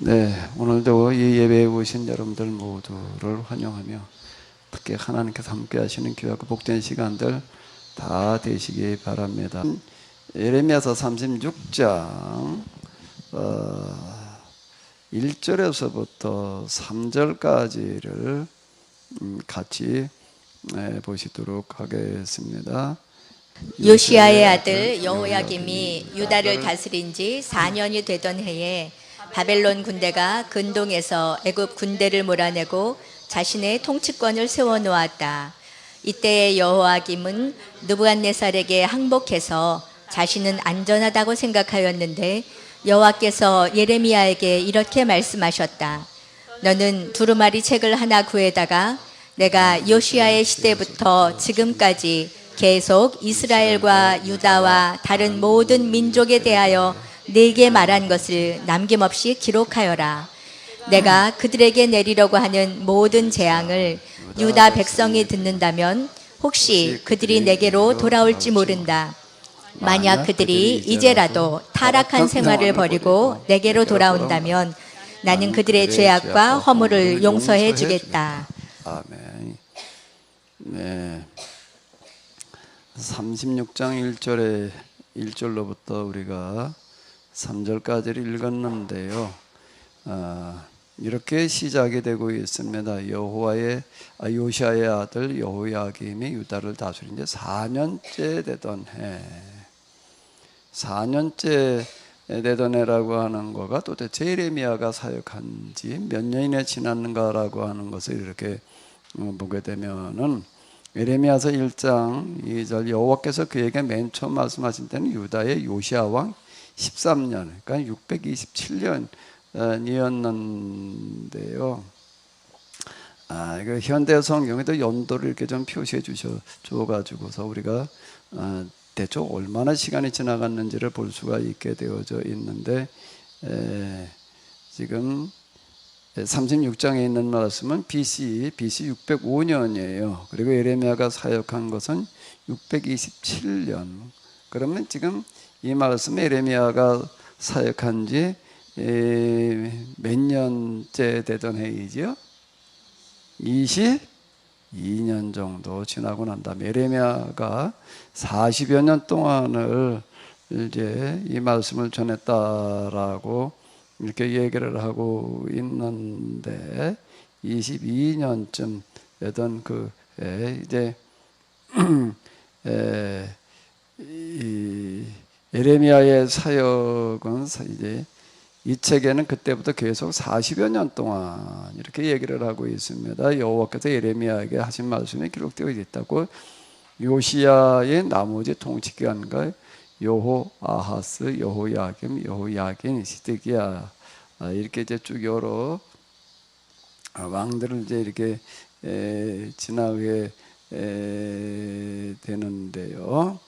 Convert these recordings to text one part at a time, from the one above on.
네, 오늘도 이 예배에 오신 여러분들 모두를 환영하며 특히 하나님께서 함께 하시는 귀하고 복된 시간들 다 되시기 바랍니다. 예레미야서 36장 1절에서부터 3절까지를 같이 보시도록 하겠습니다. 요시야의 아들 여호야김이 유다를 다스린 지 4년이 되던 해에 바벨론 군대가 근동에서 애굽 군대를 몰아내고 자신의 통치권을 세워놓았다. 이때 여호야김은 느부갓네살에게 항복해서 자신은 안전하다고 생각하였는데 여호와께서 예레미야에게 이렇게 말씀하셨다. 너는 두루마리 책을 하나 구해다가 내가 요시야의 시대부터 지금까지 계속 이스라엘과 유다와 다른 모든 민족에 대하여 네게 말한 것을 남김없이 기록하여라. 내가 그들에게 내리려고 하는 모든 재앙을 유다 백성이 듣는다면 혹시 그들이 내게로 돌아올지 모른다. 만약 그들이 이제라도 타락한 생활을 버리고 내게로 돌아온다면 나는 그들의 죄악과 허물을 용서해 주겠다. 아멘. 네. 36장 1절로부터 우리가 3절까지를 읽었는데요. 이렇게 시작이 되고 있습니다. 요시야의 아들 여호야김이 유다를 다스린 지 4년째 되던 해. 4년째 되던 해라고 하는 거가 도대체 예레미야가 사역한 지 몇 년이나 지났는가라고 하는 것을 이렇게 보게 되면은 예레미야서 1장 2절 여호와께서 그에게 맨 처음 말씀하신 때는 유다의 요시야 왕 13년, 그러니까 627년이었는데요. 이거 현대 성경에도 연도를 이렇게 좀 표시해 줘가지고서 우리가 대충 얼마나 시간이 지나갔는지를 볼 수가 있게 되어져 있는데, 지금 36장에 있는 말씀은 BC 605년이에요. 그리고 예레미야가 사역한 것은 627년. 그러면 지금 이 말씀 예레미야가 사역한 지 몇 년째 되던 해이죠? 22년 정도 지나고 난 다음에 예레미야가 40여 년 동안을 이제 이 말씀을 전했다라고 이렇게 얘기를 하고 있는데 22년쯤 되던 그 이제 이 예레미야의 사역은 이제 이 책에는 그때부터 계속 40여 년 동안 이렇게 얘기를 하고 있습니다. 여호와께서 예레미야에게 하신 말씀이 기록되어 있다고. 요시야의 나머지 통치 기간과 여호아하스, 여호야김, 여호야긴, 시드기야 이렇게 이제 쭉 여러 왕들을 이제 이렇게 지나게 되는데요.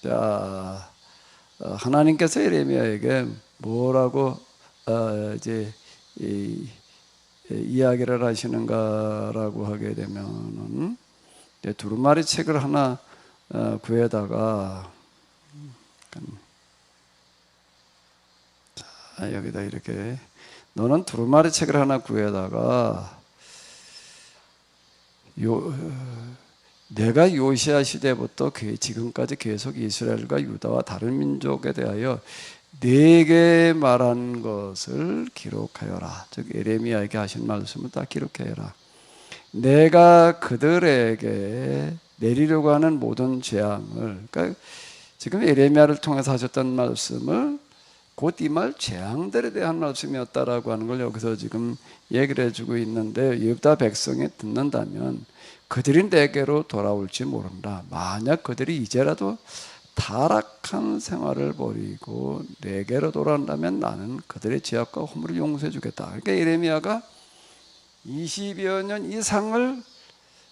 자, 하나님께서 예레미야에게 뭐라고 이제 이야기를 하시는가라고 하게 되면은 두루마리 책을 하나 구해다가 자, 여기다 이렇게 너는 두루마리 책을 하나 구해다가 내가 요시야 시대부터 지금까지 계속 이스라엘과 유다와 다른 민족에 대하여 네게 말한 것을 기록하여라. 즉 예레미야에게 하신 말씀을 다 기록하여라. 내가 그들에게 내리려고 하는 모든 재앙을, 그러니까 지금 예레미야를 통해서 하셨던 말씀을 곧 이 말 재앙들에 대한 말씀이었다라고 하는 걸 여기서 지금 얘기를 해주고 있는데, 유다 백성이 듣는다면 그들이 내게로 돌아올지 모른다. 만약 그들이 이제라도 타락한 생활을 버리고 내게로 돌아온다면 나는 그들의 죄악과 허물을 용서해 주겠다. 그러니까 예레미야가 20여 년 이상을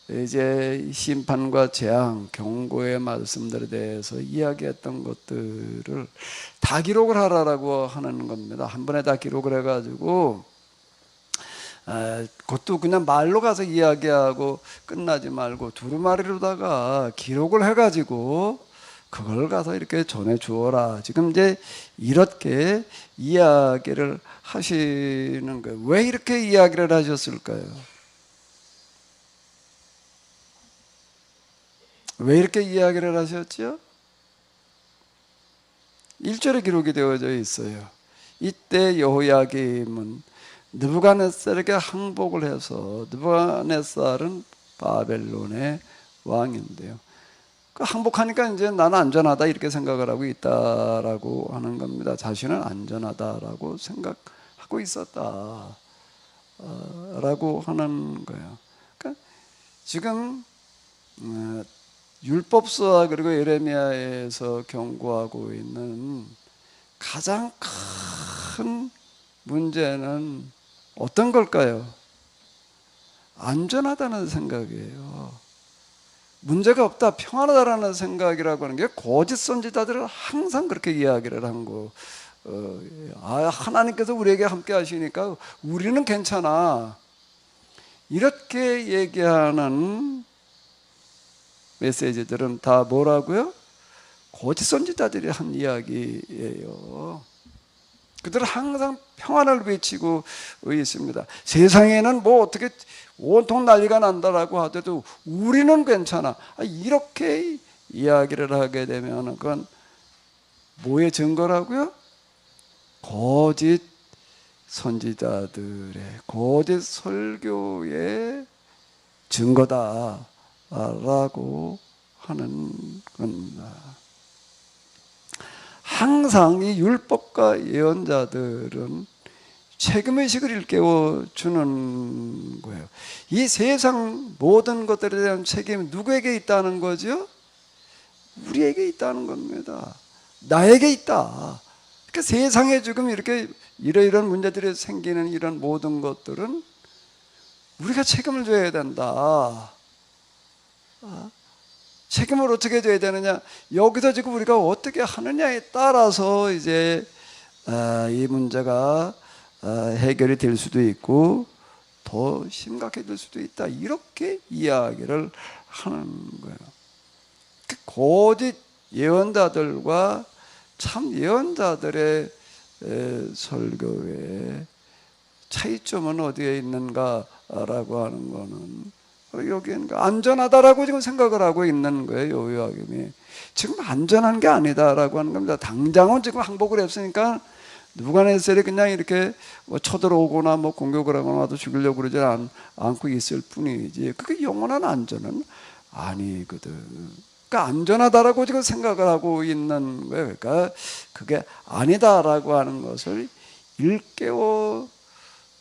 이제 심판과 재앙, 경고의 말씀들에 대해서 이야기했던 것들을 다 기록을 하라라고 하는 겁니다. 한 번에 다 기록을 해가지고 그것도 그냥 말로 가서 이야기하고 끝나지 말고 두루마리로다가 기록을 해가지고 그걸 가서 이렇게 전해 주어라. 지금 이제 이렇게 이야기를 하시는 거예요. 왜 이렇게 이야기를 하셨을까요? 왜 이렇게 이야기를 하셨죠? 1절에 기록이 되어져 있어요. 이때 여호야김은 느부갓네살에게 항복을 해서, 느부갓네살은 바벨론의 왕인데요. 그 항복하니까 이제 나는 안전하다 이렇게 생각을 하고 있다라고 하는 겁니다. 자신은 안전하다라고 생각하고 있었다 라고 하는 거예요. 그러니까 지금 율법서와 그리고 예레미야에서 경고하고 있는 가장 큰 문제는 어떤 걸까요? 안전하다는 생각이에요. 문제가 없다, 평안하다라는 생각이라고 하는 게 거짓 선지자들은 항상 그렇게 이야기를 한 거. 하나님께서 우리에게 함께 하시니까 우리는 괜찮아. 이렇게 얘기하는 메시지들은 다 뭐라고요? 거짓 선지자들이 한 이야기예요. 그들은 항상 평안을 외치고 있습니다. 세상에는 뭐 어떻게 온통 난리가 난다라고 하더라도 우리는 괜찮아. 이렇게 이야기를 하게 되면 그건 뭐의 증거라고요? 거짓 선지자들의 거짓 설교의 증거다라고 하는 겁니다. 항상 이 율법과 예언자들은 책임의식을 일깨워 주는 거예요. 이 세상 모든 것들에 대한 책임이 누구에게 있다는 거죠? 우리에게 있다는 겁니다. 나에게 있다. 그러니까 세상에 지금 이렇게 이런 문제들이 생기는 이런 모든 것들은 우리가 책임을 져야 된다. 책임을 어떻게 져야 되느냐? 여기서 지금 우리가 어떻게 하느냐에 따라서 이제 이 문제가 해결이 될 수도 있고 더 심각해질 수도 있다. 이렇게 이야기를 하는 거예요. 거짓 예언자들과 참 예언자들의 설교의 차이점은 어디에 있는가라고 하는 거는 여기는 안전하다라고 지금 생각을 하고 있는 거예요. 여호야김이 지금 안전한 게 아니다라고 하는 겁니다. 당장은 지금 항복을 했으니까 느부갓네살이 그냥 이렇게 뭐 쳐들어오거나 뭐 공격을 하거나 죽이려고 그러지 않고 있을 뿐이지 그게 영원한 안전은 아니거든. 그러니까 안전하다라고 지금 생각을 하고 있는 거예요. 그러니까 그게 아니다라고 하는 것을 일깨워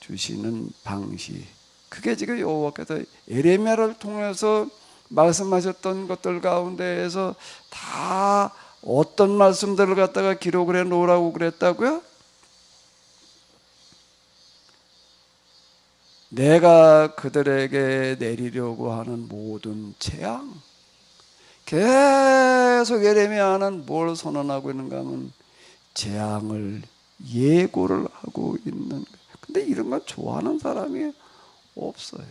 주시는 방식. 그게 지금 여호와께서 예레미야를 통해서 말씀하셨던 것들 가운데에서 다 어떤 말씀들을 갖다가 기록을 해 놓으라고 그랬다고요? 내가 그들에게 내리려고 하는 모든 재앙. 계속 예레미야는 뭘 선언하고 있는가 하면 재앙을 예고를 하고 있는 거예요. 근데 이런 건 좋아하는 사람이 없어요.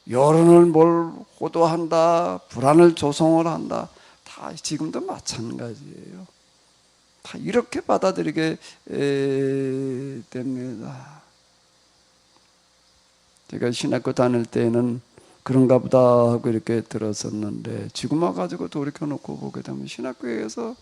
여론을 뭘 호도한다, 불안을 조성을 한다. 다 지금도 마찬가지예요. 다 이렇게 받아들이게 됩니다. 제가 신학교 다닐 때는 그런가 보다 하고 이렇게 들었었는데 지금 와가지고 돌이켜놓고 보게 되면 신학교에서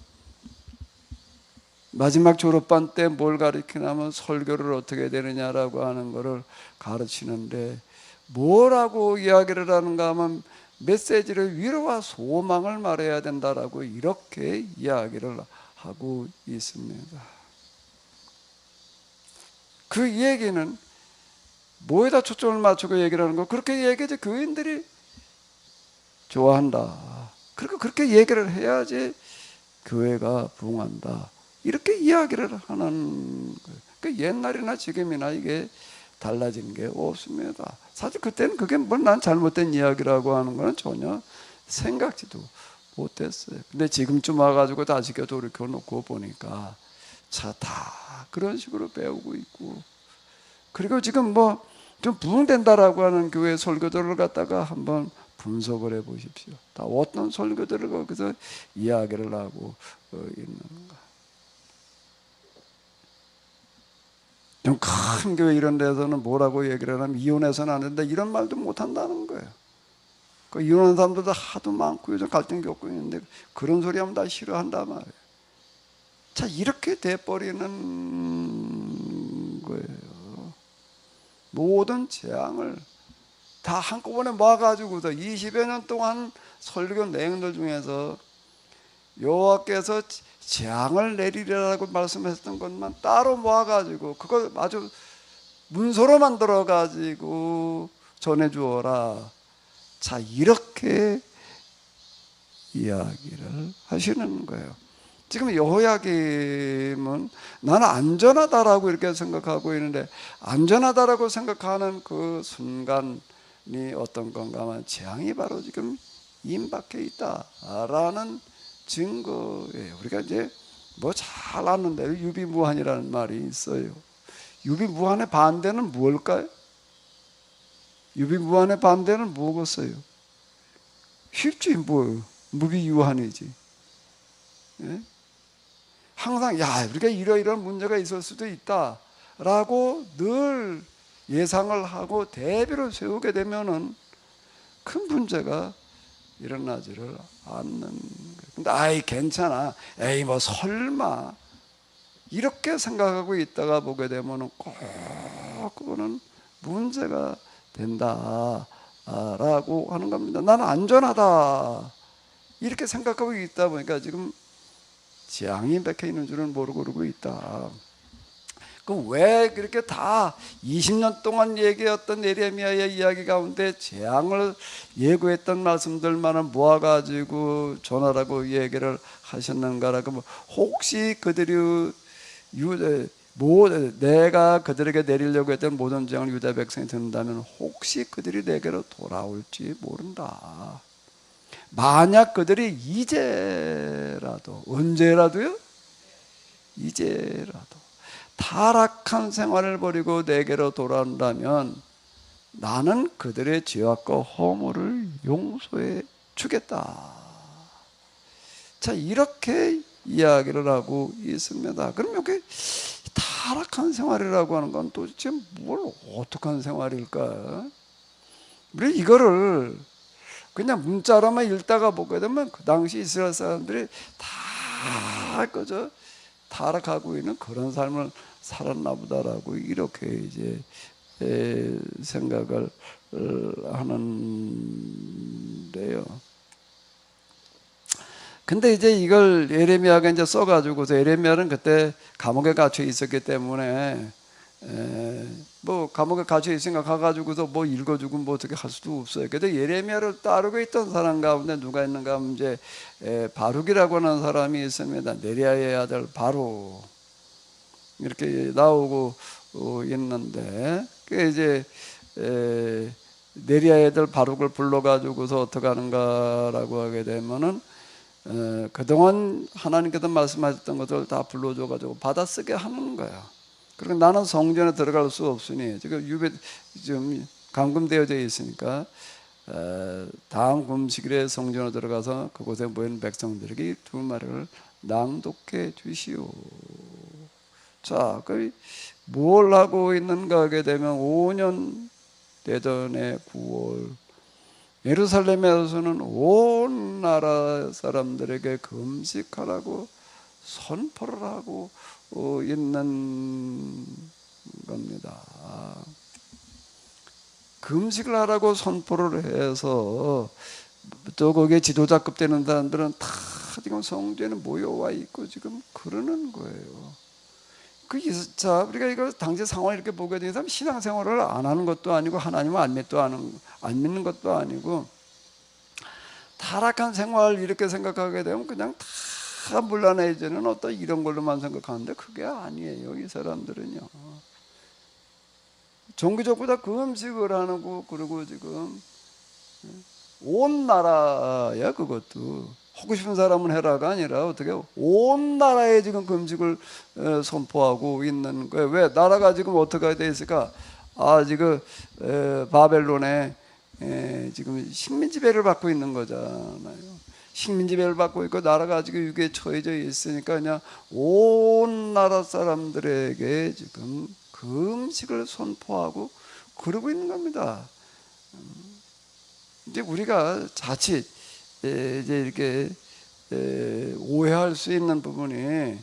마지막 졸업반 때 뭘 가르치냐면 설교를 어떻게 되느냐라고 하는 것을 가르치는데 뭐라고 이야기를 하는가 하면 메시지를 위로와 소망을 말해야 된다라고 이렇게 이야기를 하고 있습니다. 그 얘기는 뭐에다 초점을 맞추고 얘기를 하는 거? 그렇게 얘기하지 교인들이 좋아한다. 그렇게 얘기를 해야지 교회가 부흥한다. 이렇게 이야기를 하는 거예요. 그러니까 옛날이나 지금이나 이게 달라진 게 없습니다. 사실 그때는 그게 뭐 난 잘못된 이야기라고 하는 거는 전혀 생각지도 못했어요. 근데 지금쯤 와가지고 다시 돌이켜 놓고 보니까 다 그런 식으로 배우고 있고, 그리고 지금 뭐 좀 부흥된다라고 하는 교회 설교들을 갖다가 한번 분석을 해 보십시오. 다 어떤 설교들을 거기서 이야기를 하고 있는가. 좀 큰 교회 이런 데서는 뭐라고 얘기를 하냐면 이혼해서는 안 된다 이런 말도 못 한다는 거예요. 그 이혼한 사람들도 하도 많고 요즘 갈등 겪고 있는데 그런 소리 하면 다 싫어한단 말이에요. 자, 이렇게 돼버리는 거예요. 모든 재앙을 다 한꺼번에 모아가지고서 20여 년 동안 설교 내용들 중에서 여호와께서 재앙을 내리리라고 말씀하셨던 것만 따로 모아가지고 그걸 아주 문서로 만들어가지고 전해주어라. 자, 이렇게 이야기를 하시는 거예요. 지금 여호야김은 나는 안전하다라고 이렇게 생각하고 있는데 안전하다라고 생각하는 그 순간이 어떤 건가 하면 재앙이 바로 지금 임박해 있다라는 증거예요. 우리가 이제 뭐 잘 아는 대로 유비무환이라는 말이 있어요. 유비무환의 반대는 무엇일까요? 유비무환의 반대는 뭐겠어요? 쉽지 뭐 무비유한이지. 예? 항상 야 우리가 이러이러한 문제가 있을 수도 있다라고 늘 예상을 하고 대비를 세우게 되면은 큰 문제가 일어나지를 않는 거예요. 근데 아이 괜찮아, 에이 뭐 설마 이렇게 생각하고 있다가 보게 되면은 꼭 그거는 문제가 된다라고 하는 겁니다. 나는 안전하다 이렇게 생각하고 있다 보니까 지금 재앙이 박혀 있는 줄은 모르고 그러고 있다. 그럼 왜 그렇게 다 20년 동안 얘기했던 예레미야의 이야기 가운데 재앙을 예고했던 말씀들만을 모아가지고 전하라고 얘기를 하셨는가라고 혹시 그들이 내가 그들에게 내리려고 했던 모든 재앙을 유다 백성이 듣는다면 혹시 그들이 내게로 돌아올지 모른다. 만약 그들이 이제라도 언제라도요? 이제라도 타락한 생활을 버리고 내게로 돌아온다면 나는 그들의 죄악과 허물을 용서해 주겠다. 자, 이렇게 이야기를 하고 있습니다. 그럼 여기 타락한 생활이라고 하는 건 도대체 뭘 어떡한 생활일까? 우리 이거를 그냥 문자로만 읽다가 보게 되면 그 당시 이스라엘 사람들이 다 그저 타락하고 있는 그런 삶을 살았나 보다라고 이렇게 이제 생각을 하는데요. 근데 이제 이걸 예레미야가 이제 써가지고서 예레미야는 그때 감옥에 갇혀 있었기 때문에 뭐 감옥에 갇혀 있으니까 가가지고서 뭐 읽어주고 뭐 어떻게 할 수도 없어요. 근데 예레미야를 따르고 있던 사람 가운데 누가 있는가 하면 이제 바룩이라고 하는 사람이 있습니다. 네리야의 아들 바룩 이렇게 나오고 있는데 그 이제 네리야의 아들 바룩을 불러가지고서 어떻게 하는가라고 하게 되면은 그동안 하나님께서 말씀하셨던 것을 다 불러줘가지고 받아쓰게 하는 거야. 그리고 나는 성전에 들어갈 수 없으니 지금 감금되어져 있으니까 다음 금식일에 성전에 들어가서 그곳에 모인 백성들에게 두 말을 낭독해 주시오. 자, 뭘 하고 있는가 하게 되면 5년 대전의 9월 예루살렘에서는 온 나라 사람들에게 금식하라고 선포를 하고 있는 겁니다. 금식을 하라고 선포를 해서 또 거기에 지도자급 되는 사람들은 다 지금 성전에 모여와 있고 지금 그러는 거예요. 자, 우리가 이거 당시 상황을 이렇게 보게 되면 신앙생활을 안 하는 것도 아니고 하나님을 안 믿는 것도 아니고 타락한 생활 이렇게 생각하게 되면 그냥 다 물러내지는 어떤 이런 걸로만 생각하는데 그게 아니에요. 이 사람들은요. 종교적보다 금식을 하고 그리고 지금 온 나라야 그것도. 하고 싶은 사람은 해라가 아니라 어떻게 온 나라에 지금 금식을 선포하고 있는 거예요. 왜? 나라가 지금 어떻게 돼 있을까? 지금 바벨론에 지금 식민 지배를 받고 있는 거잖아요. 식민 지배를 받고 있고 나라가 아직 위기에 처해져 있으니까 그냥 온 나라 사람들에게 지금 금식을 선포하고 그러고 있는 겁니다. 이제 우리가 자칫 이제 이렇게 오해할 수 있는 부분이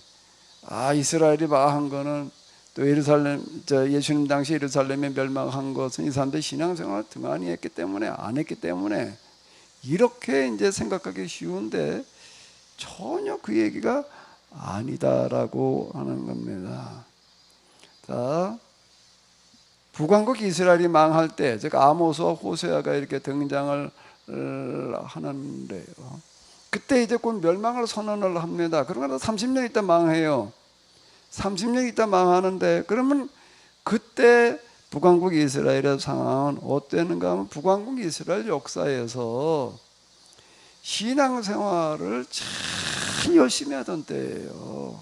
이스라엘이 망한 거는 또 예루살렘 예수님 당시 예루살렘에 멸망한 것은 이 사람들 신앙생활을 등한히 했기 때문에 안 했기 때문에 이렇게 이제 생각하기 쉬운데 전혀 그 얘기가 아니다라고 하는 겁니다. 자, 북왕국 이스라엘이 망할 때, 즉 아모스와 호세아가 이렇게 등장을 하는데요. 그때 이제 곧 멸망을 선언을 합니다. 그러나 30년 있다 망해요. 30년 있다 망하는데 그러면 그때 북왕국 이스라엘의 상황은 어땠는가 하면 북왕국 이스라엘 역사에서 신앙생활을 참 열심히 하던 때예요.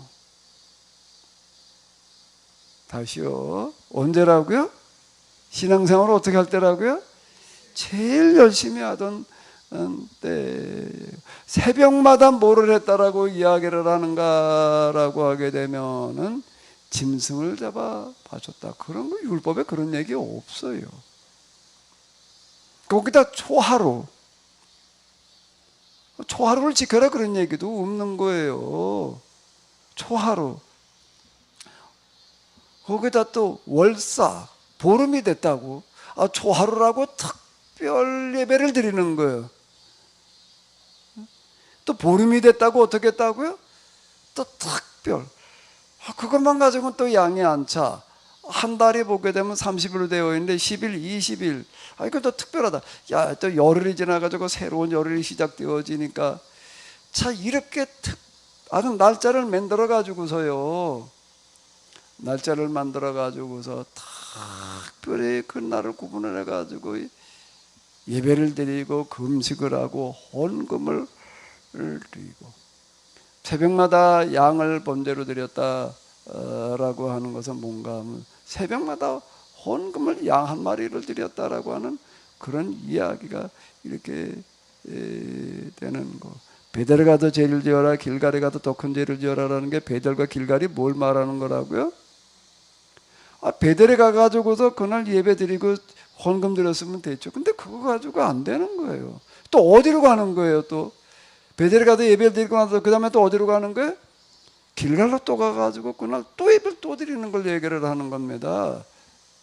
다시요. 언제라고요? 신앙생활을 어떻게 할 때라고요? 제일 열심히 하던 때. 새벽마다 뭐를 했다라고 이야기를 하는가라고 하게 되면은 짐승을 잡아 바쳤다. 그런 거 율법에 그런 얘기 없어요. 거기다 초하루를 지켜라 그런 얘기도 없는 거예요. 초하루. 거기다 또 월사, 보름이 됐다고 초하루라고 특별 예배를 드리는 거예요. 또 보름이 됐다고 어떻게 했다고요? 또 특별. 그것만 가지고는 또 양이 안 차. 한 달이 보게 되면 30일로 되어 있는데 10일, 20일. 이거 또 특별하다. 또 열흘이 지나가지고 새로운 열흘이 시작되어지니까 이렇게 아주 날짜를 만들어 가지고서요. 날짜를 만들어 가지고서 특별히 그 날을 구분을 해 가지고 예배를 드리고 금식을 하고 헌금을 드리고 새벽마다 양을 번제로 드렸다라고 하는 것은 뭔가 하면 새벽마다 헌금을 양 한 마리를 드렸다라고 하는 그런 이야기가 이렇게 되는 거. 베델에 가도 죄를 지어라 길갈에 가도 더 큰 죄를 지어라라는 게 베델과 길갈이 뭘 말하는 거라고요? 베델에 가가지고서 그날 예배 드리고 헌금 드렸으면 됐죠. 근데 그거 가지고 안 되는 거예요. 또 어디로 가는 거예요? 또 베델에 가도 예배를 드리고 나서 그 다음에 또 어디로 가는 거예요? 길갈로 또 가가지고 그날 또 예배를 또 드리는 걸 얘기를 하는 겁니다.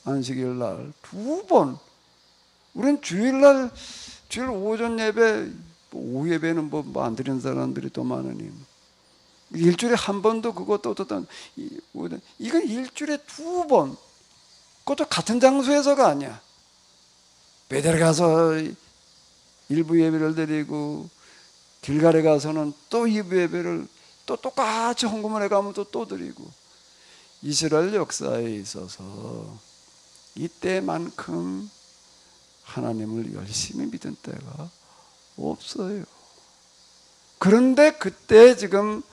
안식일 날 2번. 우린 주일 오전 예배, 오후 예배는 뭐 안 드리는 사람들이 또 많으니 일주일에 한 번도 그것도 어떤 이건 일주일에 2번. 그것도 같은 장소에서가 아니야. 베델에 가서 일부 예배를 드리고 길갈에 가서는 또 일부 예배를 또 똑같이 헌금을 해가면 또 드리고. 이스라엘 역사에 있어서 이때만큼 하나님을 열심히 믿은 때가 없어요. 그런데 그때 지금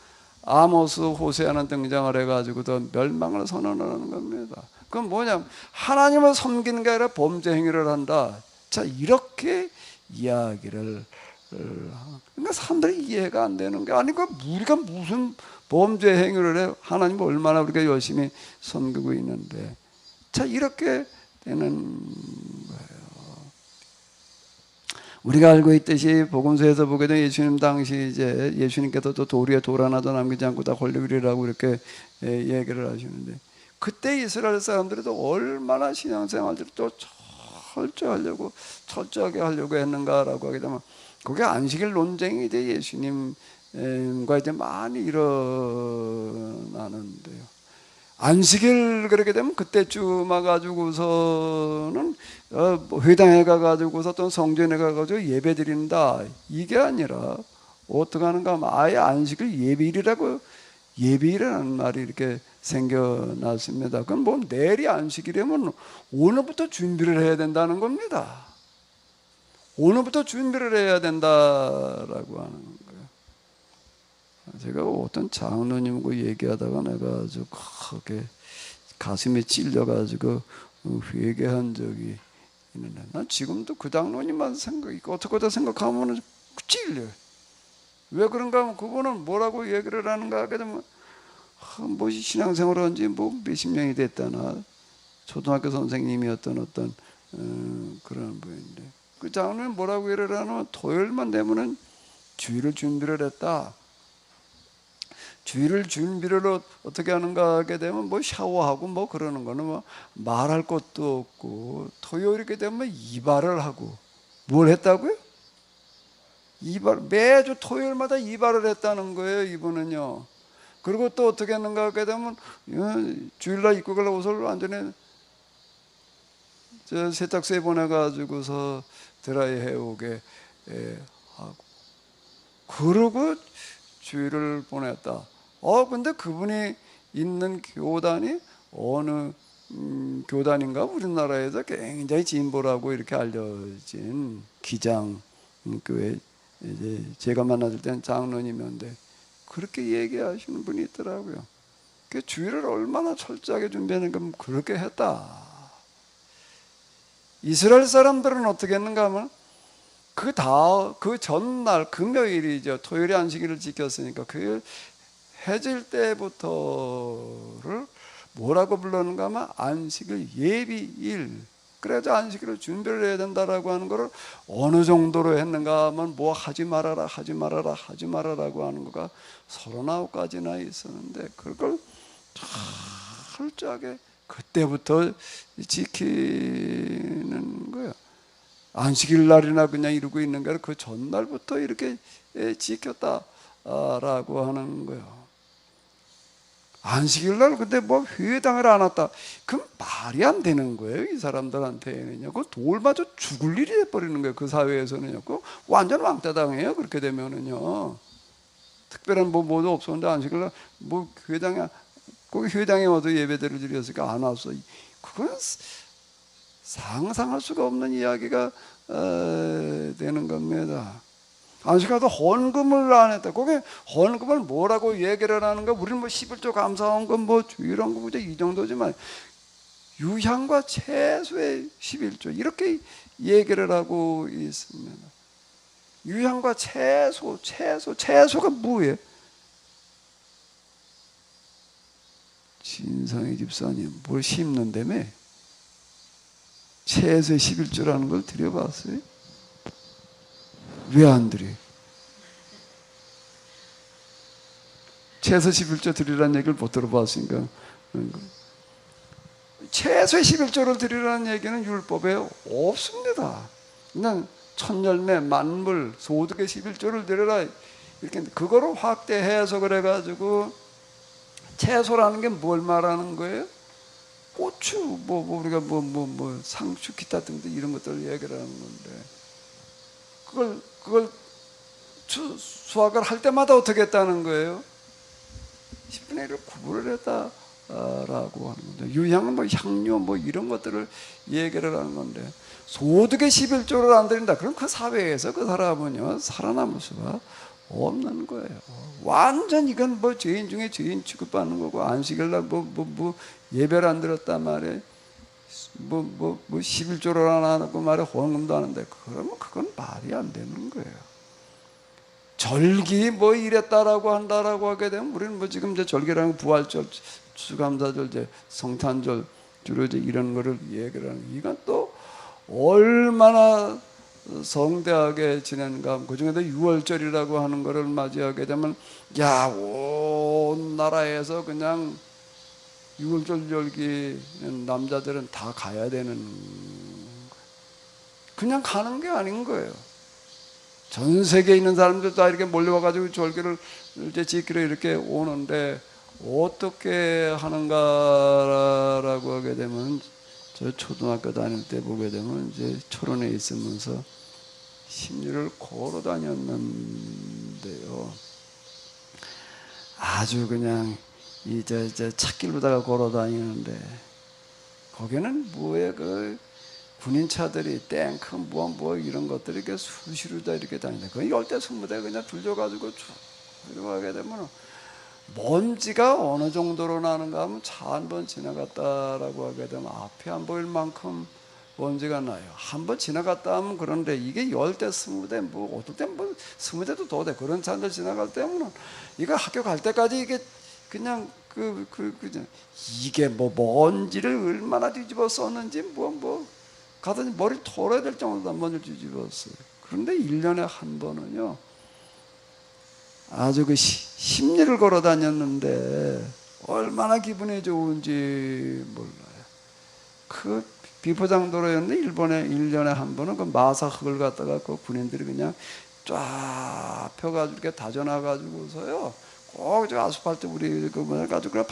아모스 호세아는 등장을 해가지고도 멸망을 선언하는 겁니다. 그건 뭐냐면 하나님을 섬기는 게 아니라 범죄 행위를 한다. 이렇게 이야기를 그러니까 사람들이 이해가 안 되는 게 아니 우리가 무슨 범죄 행위를 해 하나님을 얼마나 우리가 열심히 섬기고 있는데 이렇게 되는 거예요. 우리가 알고 있듯이 복음서에서 보게 되면 예수님 당시 이제 예수님께서 또 돌 위에 돌 하나도 남기지 않고 다 홀리우리라고 이렇게 얘기를 하시는데 그때 이스라엘 사람들이 또 얼마나 신앙생활들을 또 철저하게 하려고 했는가라고 하게 되면 그게 안식일 논쟁이 이제 예수님과 이제 많이 일어나는데요. 안식일 그렇게 되면 그때쯤 와가지고서는 회당에 가가지고서 또 성전에 가가지고 예배 드린다 이게 아니라 어떻게 하는가 하면 아예 안식일 예배일이라는 말이 이렇게 생겨났습니다. 그럼 뭐 내일이 안식일이면 오늘부터 준비를 해야 된다는 겁니다. 오늘부터 준비를 해야 된다라고 하는 거예요. 제가 어떤 장로님하고 얘기하다가 내가 아주 크게 가슴에 찔려가지고 회개한 적이 있는데 난 지금도 그 장로님만 어떻게 생각하면 찔려요. 왜 그런가 하면 그분은 뭐라고 얘기를 하는가 하게 되면 뭐 신앙생활을 한 지 뭐 몇십 년이 됐다나 초등학교 선생님이었던 어떤 그런 분인데 그 장로님 뭐라고 얘기를 하냐면 토요일만 되면은 주일을 준비를 했다. 주일을 준비를 어떻게 하는가 하게 되면 뭐 샤워하고 뭐 그러는 거는 뭐 말할 것도 없고 토요일이게 되면 이발을 하고 뭘 했다고요? 이발 매주 토요일마다 이발을 했다는 거예요. 이분은요. 그리고 또 어떻게 했는가 하게 되면 주일날 입고 갈 옷을 완전히 저 세탁소에 보내가지고서 드라이 해오게 하고 그러고 주일을 보냈다. 근데 그분이 있는 교단이 어느 교단인가 우리나라에서 굉장히 진보라고 이렇게 알려진 기장교회 이제 제가 만났을 때는 장로님이었는데 그렇게 얘기하시는 분이 있더라고요. 그 주일을 얼마나 철저하게 준비하는가 그렇게 했다. 이스라엘 사람들은 어떻게 했는가 하면 그 전날 금요일이죠. 토요일에 안식일을 지켰으니까 그 해질 때부터를 뭐라고 불렀는가 하면 안식일 예비일. 그래서 안식일을 준비를 해야 된다라고 하는 것을 어느 정도로 했는가 하면 뭐 하지 말아라 하지 말아라고 하는 거가 39가지나 있었는데 그걸 철저하게 그때부터 지키는 거예요. 안식일 날이나 그냥 이러고 있는 게 아니라 그 전날부터 이렇게 지켰다라고 하는 거예요. 안식일 날 근데 뭐 회당을 안 왔다. 그럼 말이 안 되는 거예요. 이 사람들한테는요. 그 돌 맞아 죽을 일이 돼버리는 거예요. 그 사회에서는요. 그 완전 왕따당해요. 그렇게 되면은요. 특별한 뭐도 없었는데 안식일 날 뭐 회당에 거기 회당에 와서 예배들을 드렸으니까 안 왔어. 그건 상상할 수가 없는 이야기가 되는 겁니다. 안식일도 헌금을 안 했다. 거기 헌금을 뭐라고 얘기를 하는가? 우리는 뭐 11조 감사헌금 뭐 주일한 거 이 정도지만 유향과 채소의 11조 이렇게 얘기를 하고 있습니다. 유향과 채소가 뭐예요? 진성의 집사님 뭘 심는다며? 채소의 11조라는 걸 드려봤어요? 왜 안 드려요? 채소 11조 드리라는 얘기를 못 들어봤으니까 채소의 11조를 드리라는 얘기는 율법에 없습니다. 그냥 천열매, 만물, 소득의 11조를 드려라 이렇게 그거를 확대 해석을 해가지고 채소라는 게 뭘 말하는 거예요? 고추, 우리가 상추, 기타 등등 이런 것들을 얘기를 하는 건데 그걸 수확을 할 때마다 어떻게 했다는 거예요? 10분의 1을 구분을 했다라고 하는 건데 유향은 뭐 향료 뭐 이런 것들을 얘기를 하는 건데 소득의 11조를 안 드린다. 그럼 그 사회에서 그 사람은요 살아남을 수가 없는 거예요. 완전 이건 뭐 죄인 중에 죄인 취급받는 거고 안식일 날 예배를 안 드렸단 말이에요. 11조를 안 하고 말에 헌금도 하는데 그러면 그건 말이 안 되는 거예요. 절기 뭐 이랬다라고 한다라고 하게 되면 우리는 뭐 지금 이제 절기라는 부활절, 추감사절, 이제 성탄절 주로 이제 이런 거를 얘기를 하는 이건 또 얼마나 성대하게 지낸가. 그 중에도 6월절이라고 하는 거를 맞이하게 되면 온 나라에서 그냥 6월절 절기 남자들은 다 가야 되는 거예요. 그냥 가는 게 아닌 거예요. 전 세계에 있는 사람들 다 이렇게 몰려와가지고 절기를 이제 지키러 이렇게 오는데 어떻게 하는가라고 하게 되면 저 초등학교 다닐 때 보게 되면 이제 초론에 있으면서 심리를 걸어 다녔는데요. 아주 그냥 이제 찻길로다가 걸어 다니는데 거기는 뭐에 그 군인차들이 탱크 뭐 이런 것들이 이렇게 수시로 다 이렇게 다니는데 그 열대 20대 그냥 둘려가지고 쭉 이렇게 되면 먼지가 어느 정도로 나는가 하면 차 한 번 지나갔다라고 하게 되면 앞에 안 보일 만큼 먼지가 나요. 한번 지나갔다 하면 그런데 이게 10대, 20대, 뭐 어떨 땐뭐 20대도 더 돼. 그런 차들 지나갈 때는 이거 학교 갈 때까지 이게 그냥 이게 뭐 먼지를 얼마나 뒤집어 썼는지 뭐 가더니 머리를 털어야 될 정도로 먼지를 뒤집었어요. 그런데 1년에 한 번은요, 아주 그 심리를 걸어 다녔는데 얼마나 기분이 좋은지 몰라요. 그 비포장도로였는데 일본에 1년에 한 번은 그 마사 흙을 갖다가 그 군인들이 그냥 쫙 펴가지고 이렇게 다져놔가지고서요, 꼭 저 아스팔트 우리 그 뭐냐 가지고 그냥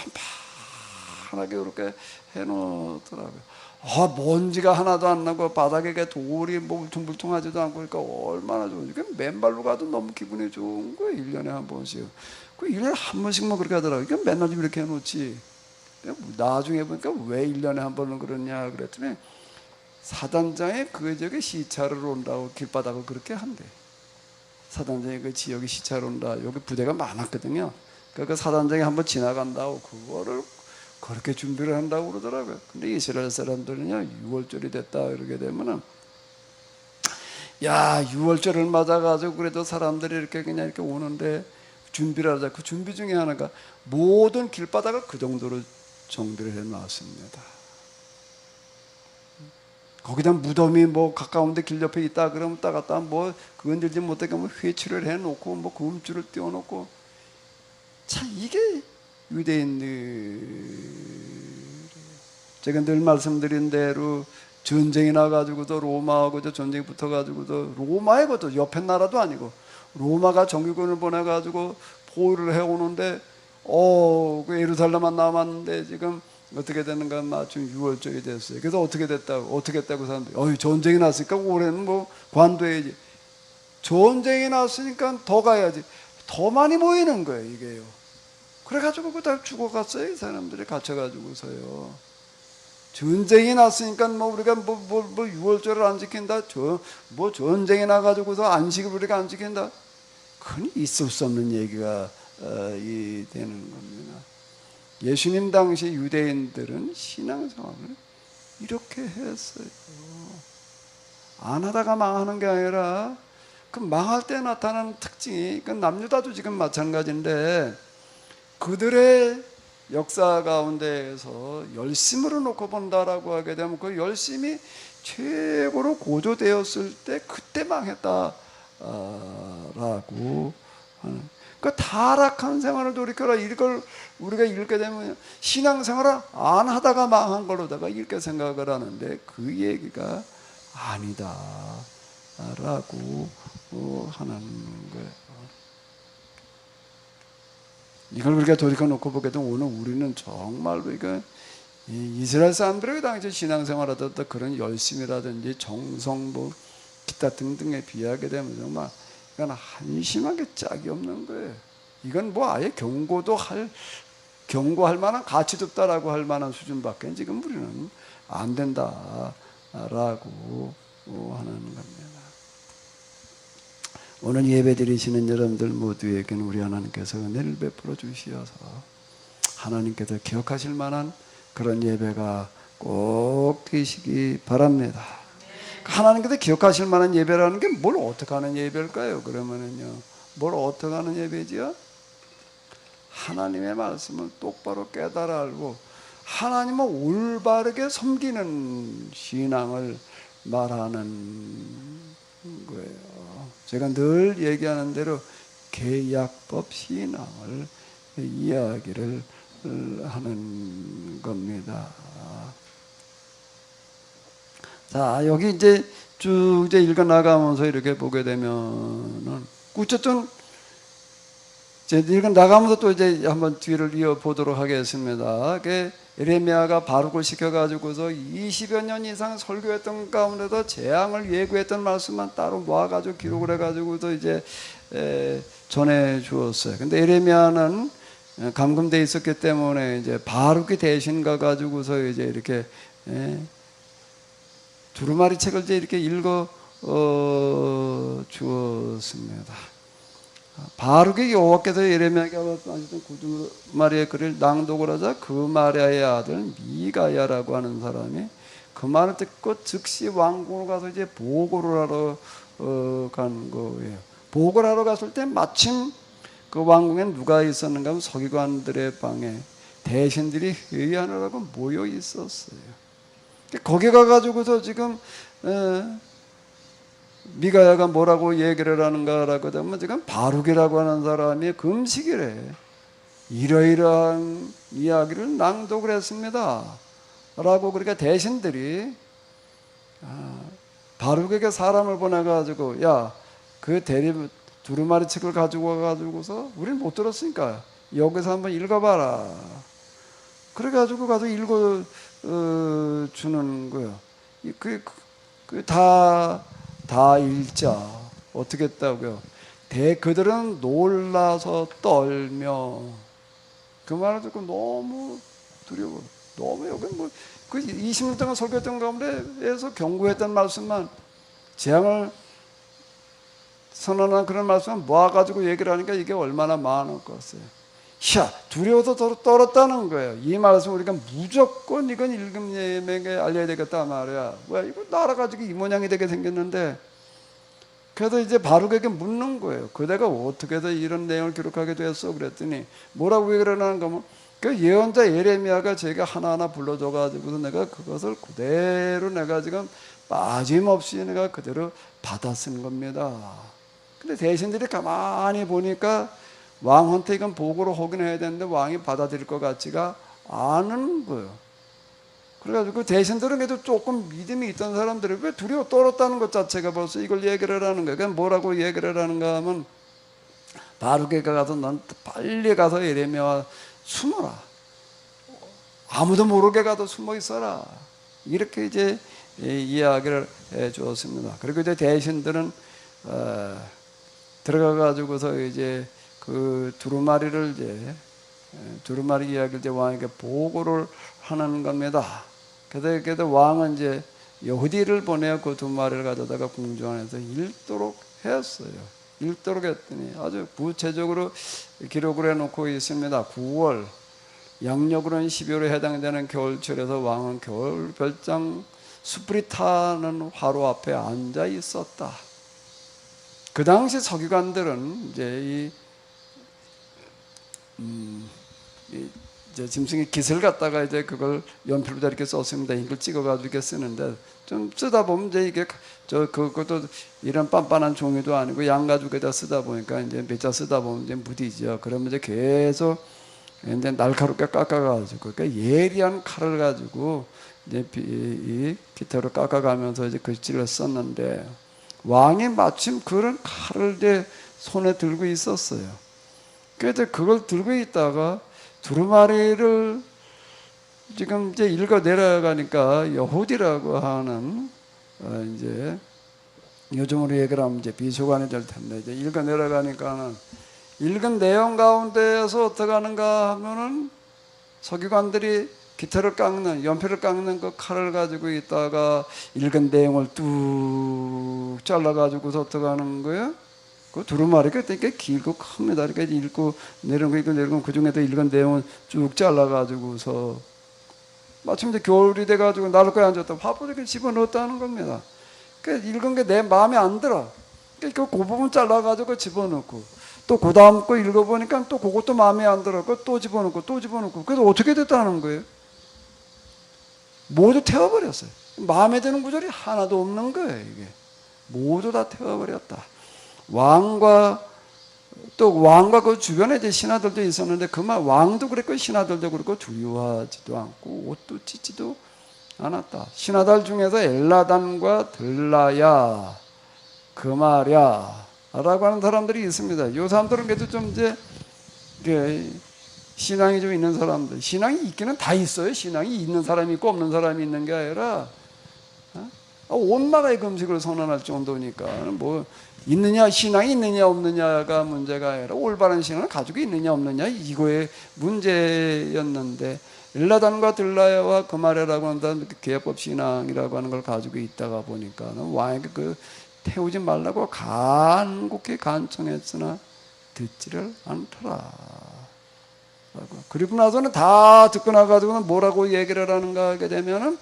판판하게 이렇게 해놓더라고요. 먼지가 하나도 안 나고 바닥에 돌이 뭐 울퉁불퉁하지도 않고 그러니까 얼마나 좋은지. 그 맨발로 가도 너무 기분이 좋은 거예요. 1년에 한 번씩. 그 1년에 한 번씩만 그렇게 하더라고요. 그러니까 맨날 좀 이렇게 해놓지. 나중에 보니까 왜 1년에 한 번은 그러냐 그랬더니 사단장에 그 지역에 시찰을 온다고 길바닥을 그렇게 한대. 사단장이 그 지역에 시찰을 온다. 여기 부대가 많았거든요. 그러니까 사단장이 한번 지나간다고 그거를 그렇게 준비를 한다고 그러더라고요. 근데 이스라엘 사람들은요, 6월절이 됐다 이렇게 되면은, 야, 6월절을 맞아가지고 그래도 사람들이 이렇게 그냥 이렇게 오는데 준비를 하자. 그 준비 중에 하나가 모든 길바닥을 그 정도로 정비를 해 놨습니다. 거기다 무덤이 뭐 가까운데 길 옆에 있다 그러면 딱 갔다 뭐 건들지 못하게 뭐 회치를 해놓고 뭐 금줄을 띄워놓고, 참 이게 유대인들, 제가 늘 말씀드린 대로 전쟁이 나가지고도 로마하고 전쟁이 붙어가지고도 로마의 것도 옆에 나라도 아니고 로마가 정규군을 보내가지고 포위를 해오는데 그 예루살렘만 남았는데 지금 어떻게 되는가 마침 6월절이 됐어요. 그래서 어떻게 했다고 사람들이 전쟁이 났으니까 올해는 뭐 관둬야지. 전쟁이 났으니까 더 가야지. 더 많이 모이는 거예요 이게요. 그래가지고 그다 죽어갔어요. 이 사람들이 갇혀가지고서요. 전쟁이 났으니까 뭐 우리가 뭐 6월절을 안 지킨다. 뭐 전쟁이 나가지고서 안식을 우리가 안 지킨다. 그건 있을 수 없는 얘기가 되는 겁니다. 예수님 당시 유대인들은 신앙생활을 이렇게 했어요. 안 하다가 망하는 게 아니라 그 망할 때 나타나는 특징이, 그 남유다도 지금 마찬가지인데, 그들의 역사 가운데에서 열심으로 놓고 본다라고 하게 되면 그 열심이 최고로 고조되었을 때 그때 망했다라고 하는, 그 타락한 생활을 돌이켜라, 이걸 우리가 읽게 되면 신앙생활을 안 하다가 망한 걸로다가 이렇게 생각을 하는데 그 얘기가 아니다라고 하는 거예요. 이걸 우리가 돌이켜놓고 보게 되면 오늘 우리는 정말로 이거 이스라엘 사람들에게 당시 신앙생활하다 그런 열심이라든지 정성 뭐 기타 등등에 비하게 되면 정말 이건 한심하게 짝이 없는 거예요. 이건 뭐 아예 경고할 만한 가치도 없다라고 할 만한 수준밖에 지금 우리는 안 된다라고 하는 겁니다. 오늘 예배 드리시는 여러분들 모두에게는 우리 하나님께서 은혜를 베풀어 주시어서 하나님께서 기억하실 만한 그런 예배가 꼭 되시기 바랍니다. 하나님께서 기억하실 만한 예배라는 게 뭘 어떻게 하는 예배일까요? 그러면은요, 뭘 어떻게 하는 예배지요? 하나님의 말씀을 똑바로 깨달아 알고 하나님을 올바르게 섬기는 신앙을 말하는 거예요. 제가 늘 얘기하는 대로 계약법 신앙을 이야기를 하는 겁니다. 자, 여기 이제 쭉 이제 읽어 나가면서 이렇게 보게 되면은 어쨌든 이제 읽어 나가면서 또 이제 한번 뒤를 이어 보도록 하겠습니다. 에레미야가 바룩을 시켜가지고서 20여 년 이상 설교했던 가운데도 재앙을 예고했던 말씀만 따로 모아가지고 기록을 해가지고도 이제 전해 주었어요. 근데 에레미야는 감금돼 있었기 때문에 이제 바룩이 대신 가가지고서 이제 이렇게 두루마리 책을 이제 이렇게 읽어 주었습니다. 바룩이 여호와께서 예레미야에게 하셨던 두루마리의 글을 낭독을 하자 그 마리아의 아들 미가야라고 하는 사람이 그 말을 듣고 즉시 왕궁으로 가서 이제 보고를 하러 간 거예요. 보고를 하러 갔을 때 마침 그 왕궁에 누가 있었는가 하면 서기관들의 방에 대신들이 회의하느라고 모여 있었어요. 거기 가가지고서 지금 미가야가 뭐라고 얘기를 하는가라고 하면 지금 바룩이라고 하는 사람이 금식이래. 이러이러한 이야기를 낭독을 했습니다. 라고 그러니까 대신들이 바룩에게 사람을 보내가지고 야, 그 대리 두루마리 책을 가지고 와가지고서 우리는 못 들었으니까 여기서 한번 읽어봐라. 그래가지고 가서 읽어 주는 거예요. 다 읽자. 어떻게 했다고요? 그들은 놀라서 떨며 그 말을 듣고 너무 두려워. 너무 여기 그 20년 동안 설교했던 가운데에서 경고했던 말씀만 재앙을 선언한 그런 말씀을 모아가지고 얘기를 하니까 이게 얼마나 많을 것이에요. 두려워서 떨었다는 거예요. 이 말씀 우리가 무조건 이건 일금님에게 알려야 되겠다 말이야. 왜 이거 날아가지고 이 모양이 되게 생겼는데. 그래서 이제 바룩에게 묻는 거예요. 그대가 어떻게 해서 이런 내용을 기록하게 됐어? 그랬더니 뭐라고 얘기를 하는 거면 그 예언자 예레미야가 제가 하나하나 불러줘가지고서 내가 그것을 그대로 내가 지금 빠짐없이 내가 그대로 받아 쓴 겁니다. 근데 대신들이 가만히 보니까 왕한테 이건 보고를 하긴 해야 되는데 왕이 받아들일 것 같지가 않은 거예요. 그래가지고 대신들은 그래도 조금 믿음이 있던 사람들이 왜 두려워 떨었다는 것 자체가 벌써 이걸 얘기를 하는 거예요. 그냥 뭐라고 얘기를 하는가 하면 바룩에게 가서 넌 빨리 가서 예레미야와 숨어라. 아무도 모르게 가도 숨어 있어라. 이렇게 이제 이야기를 해 주었습니다. 그리고 이제 대신들은 들어가가지고서 이제 그 두루마리를 이제 두루마리 이야기를 이제 왕에게 보고를 하는 겁니다. 그래서 왕은 이제 여후디를 보내어 그 두루마리를 가져다가 궁중 안에서 읽도록 했어요. 읽도록 했더니 아주 구체적으로 기록을 해놓고 있습니다. 9월 양력으로는 12월에 해당되는 겨울철에서 왕은 겨울 별장 숯불이 타는 화로 앞에 앉아 있었다. 그 당시 서기관들은 이제 이제 짐승의 깃을 갖다가 이제 그걸 연필로 이렇게 썼습니다. 이걸 찍어가지고 이렇게 쓰는데 좀 쓰다 보면 이제 이게 그것도 이런 빤빤한 종이도 아니고 양가죽에다 쓰다 보니까 이제 몇 자 쓰다 보면 이제 무디죠. 그러면 이제 계속 이제 날카롭게 깎아가지고 그러니까 예리한 칼을 가지고 이제 이 깃으로 깎아가면서 이제 글씨를 썼는데 왕이 마침 그런 칼을 이제 손에 들고 있었어요. 그래서 그걸 들고 있다가 두루마리를 지금 이제 읽어 내려가니까 여후디라고 하는 이제 요즘으로 얘기를 하면 이제 비서관이 될 텐데 이제 읽어 내려가니까는 읽은 내용 가운데에서 어떻게 하는가 하면은 서기관들이 기타를 깎는 연필을 깎는 그 칼을 가지고 있다가 읽은 내용을 뚝 잘라가지고서 어떻게 하는 거예요? 그 두루마리가 되게 길고 큽니다. 그러니까 읽고 내려오고 그 중에도 읽은 내용을 쭉 잘라가지고서 마침 이제 겨울이 돼가지고 나룻가에 앉았다 화분에 집어넣었다는 겁니다. 그러니까 읽은 게 내 마음에 안 들어. 그러니까 그 부분 잘라가지고 집어넣고 또 그 다음 거 읽어보니까 또 그것도 마음에 안 들어. 또 집어넣고 또 집어넣고 그래서 어떻게 됐다는 거예요? 모두 태워버렸어요. 마음에 드는 구절이 하나도 없는 거예요. 이게 모두 다 태워버렸다. 왕과 그 주변에 이제 신하들도 있었는데 그만 왕도 그랬고 신하들도 그렇고 두려워하지도 않고 옷도 찢지도 않았다. 신하들 중에서 엘라단과 들라야 그 말이야 라고 하는 사람들이 있습니다. 이 사람들은 그래도 좀 이제 신앙이 좀 있는 사람들, 신앙이 있기는 다 있어요. 신앙이 있는 사람이 있고 없는 사람이 있는 게 아니라 온 나라의 금식을 선언할 정도니까 뭐 있느냐 신앙이 있느냐 없느냐가 문제가 아니라 올바른 신앙을 가지고 있느냐 없느냐 이거의 문제였는데 엘라단과 들라야와 그 말이라고 한다는 계약법 신앙이라고 하는 걸 가지고 있다가 보니까 왕에게 그 태우지 말라고 간곡히 간청했으나 듣지를 않더라. 그리고 나서는 다 듣고 나가지고는 뭐라고 얘기를 하는가 하게 되면은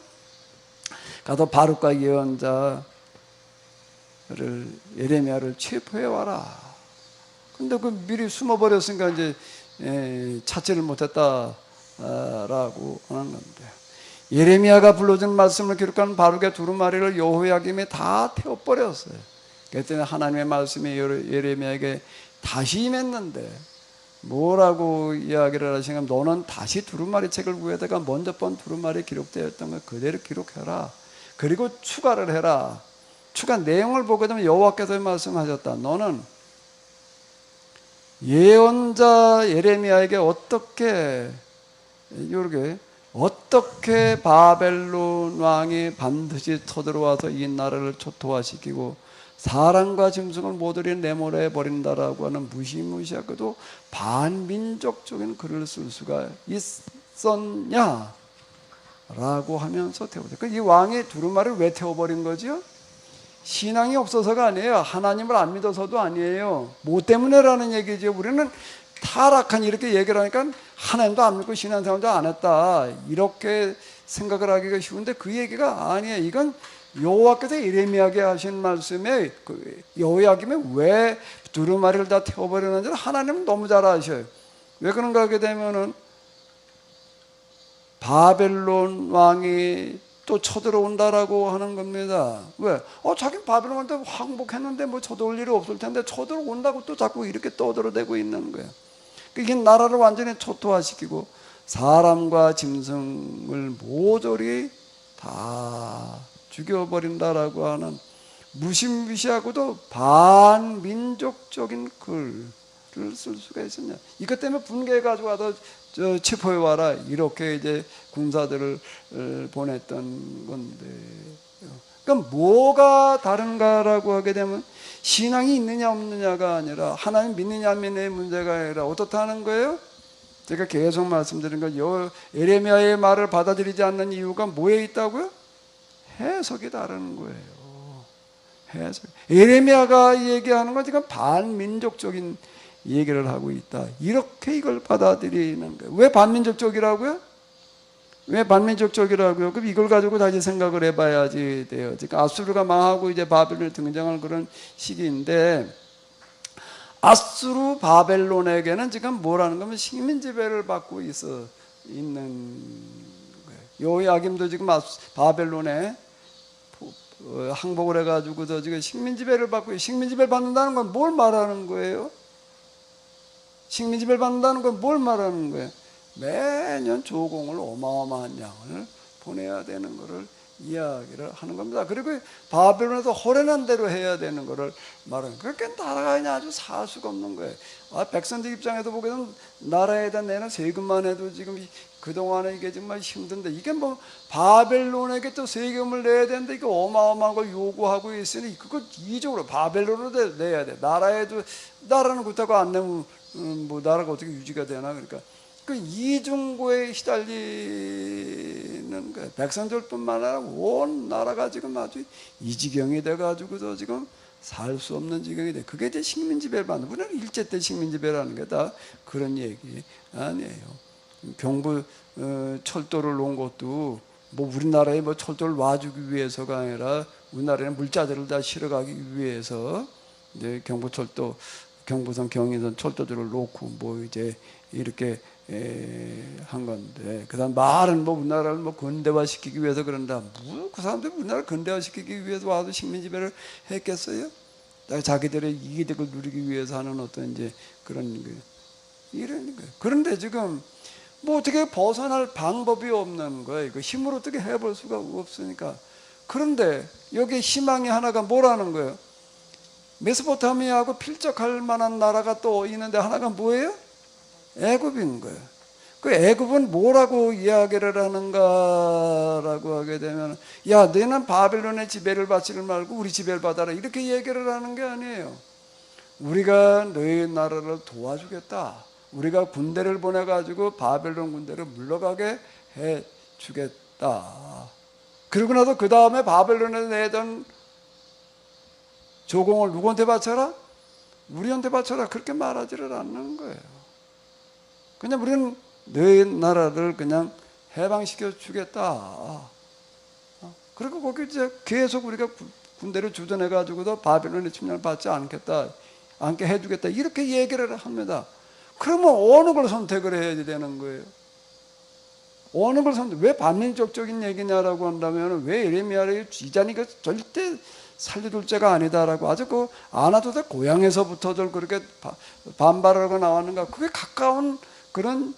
가서 바룩과 예언자를 예레미야를 체포해 와라. 근데 그 미리 숨어버렸으니까 이제 찾지를 못했다라고 하는 건데, 예레미야가 불러준 말씀을 기록한 바룩의 두루마리를 여호야김이 다 태워버렸어요. 그랬더니 하나님의 말씀이 예레미야에게 다시 임했는데 뭐라고 이야기를 하시냐면, 너는 다시 두루마리 책을 위에다가 먼저 본 두루마리에 기록되었던 걸 그대로 기록해라. 그리고 추가를 해라. 추가 내용을 보게 되면 여호와께서 말씀하셨다. 너는 예언자 예레미야에게 어떻게 바벨론 왕이 반드시 쳐들어와서 이 나라를 초토화시키고 사람과 짐승을 모조리 내몰아 버린다라고 하는 무시무시하고도 반민족적인 글을 쓸 수가 있었냐? 라고 하면서 태워버렸어요. 이 왕이 두루마리를 왜 태워버린 거죠? 신앙이 없어서가 아니에요. 하나님을 안 믿어서도 아니에요. 뭐 때문에라는 얘기죠. 우리는 타락한 이렇게 얘기를 하니까 하나님도 안 믿고 신앙생활도 안 했다, 이렇게 생각을 하기가 쉬운데 그 얘기가 아니에요. 이건 여호와께서 예레미야에게 하신 말씀에 여호야김이 왜 두루마리를 다 태워버리는지 하나님은 너무 잘 아셔요. 왜 그런가 하게 되면은 바벨론 왕이 또 쳐들어온다라고 하는 겁니다. 왜? 자기 바벨론한테 항복했는데 뭐 쳐들어올 일이 없을 텐데 쳐들어온다고 또 자꾸 이렇게 떠들어대고 있는 거예요. 이게 나라를 완전히 초토화시키고 사람과 짐승을 모조리 다 죽여버린다라고 하는 무시무시하고도 반민족적인 글을 쓸 수가 있었냐? 이것 때문에 분개해가지고 와서 체포해 와라, 이렇게 이제 군사들을 보냈던 건데, 그러니까 뭐가 다른가라고 하게 되면 신앙이 있느냐 없느냐가 아니라, 하나님 믿느냐 안 믿느냐의 문제가 아니라 어떻다는 거예요? 제가 계속 말씀드린 건 예레미야의 말을 받아들이지 않는 이유가 뭐에 있다고요? 해석이 다른 거예요. 해석. 예레미야가 얘기하는 건 지금 반민족적인 얘기를 하고 있다, 이렇게 이걸 받아들이는 거예요. 왜 반민족적이라고요? 왜 반민족적이라고요? 그럼 이걸 가지고 다시 생각을 해봐야지 돼요. 지금 아수르가 망하고 이제 바벨론이 등장할 그런 시기인데, 아수르 바벨론에게는 지금 뭐라는 거면 식민 지배를 받고 있는 거예요. 여호야김도 지금 바벨론에 항복을 해가지고 지금 식민 지배를 받고, 식민 지배를 받는다는 건 뭘 말하는 거예요? 식민 지배를 받는다는 건 뭘 말하는 거예요? 매년 조공을 어마어마한 양을 보내야 되는 것을 이야기를 하는 겁니다. 그리고 바벨론에서 허락한 대로 해야 되는 것을 말하는 거예요. 그러니까 나라가 그냥 아주 살 수가 없는 거예요. 백성들 입장에서 보게 되면 나라에다 내는 세금만 해도 지금 그동안에 이게 정말 힘든데, 이게 뭐 바벨론에게 또 세금을 내야 되는데 이거 어마어마한 걸 요구하고 있으니 그거 이적으로 바벨론으로 내야 돼. 나라는 그렇다고 안 내면 뭐 나라가 어떻게 유지가 되나? 그러니까 그 이중고에 시달리는 거예요. 백성들뿐만 아니라 온 나라가 지금 아주 이 지경이 돼가지고서 지금 살 수 없는 지경이 돼. 그게 이제 식민지배를 받는, 우리는 일제 때 식민지배라는 게 다 그런 얘기 아니에요. 경부 철도를 놓은 것도 뭐 우리나라에 뭐 철도를 놔주기 위해서가 아니라 우리나라에는 물자들을 다 실어가기 위해서 이제 경부철도, 경부선, 경인선 철도들을 놓고 뭐 이제 이렇게 한 건데, 그다음 말은 뭐 우리나라를 뭐 근대화시키기 위해서 그런다. 뭐 그 사람들이 우리나라를 근대화시키기 위해서 와서 식민지배를 했겠어요? 자기들의 이익을 누리기 위해서 하는 어떤 이제 그런 거예요. 이런 거예요. 그런데 지금 뭐 어떻게 벗어날 방법이 없는 거예요. 이거 힘으로 어떻게 해볼 수가 없으니까. 그런데 여기 희망이 하나가 뭐라는 거예요? 메소포타미아하고 필적할 만한 나라가 또 있는데 하나가 뭐예요? 애굽인 거예요. 그 애굽은 뭐라고 이야기를 하는가라고 하게 되면, 야, 너는 바벨론의 지배를 받지를 말고 우리 지배를 받아라, 이렇게 얘기를 하는 게 아니에요. 우리가 너희 나라를 도와주겠다. 우리가 군대를 보내가지고 바벨론 군대를 물러가게 해주겠다. 그리고 나서 그 다음에 바벨론에 내던 조공을 누구한테 바쳐라? 우리한테 바쳐라. 그렇게 말하지를 않는 거예요. 그냥 우리는 너희 나라를 그냥 해방시켜 주겠다. 그리고 거기 이제 계속 우리가 군대를 주둔해 가지고도 바벨론의 침략을 받지 않게 해주겠다 이렇게 얘기를 합니다. 그러면 어느 걸 선택을 해야 되는 거예요? 어느 걸 왜 반민족적인 얘기냐라고 한다면 왜 예레미야를 이 자니까 절대 살려둘 죄가 아니다라고 아주 그 아나도다 고향에서부터 그렇게 반발하고 나왔는가? 그게 가까운 그런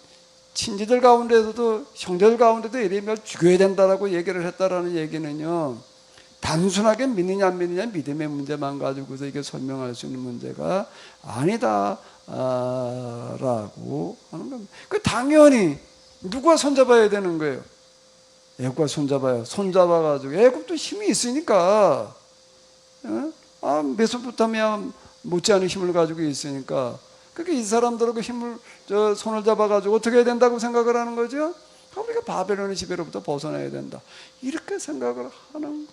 친지들 가운데서도 형제들 가운데도 예레미야를 죽여야 된다라고 얘기를 했다라는 얘기는요. 단순하게 믿느냐 안 믿느냐 믿음의 문제만 가지고서 이게 설명할 수 있는 문제가 아니다라고 하는 겁니다. 그 당연히 누가 손잡아야 되는 거예요? 애국가 손잡아가지고 애국도 힘이 있으니까 메소포타미아 못지않은 힘을 가지고 있으니까 그러니까 이 사람들하고 손을 잡아가지고 어떻게 해야 된다고 생각을 하는 거죠? 우리가 바벨론의 지배로부터 벗어나야 된다 이렇게 생각을 하는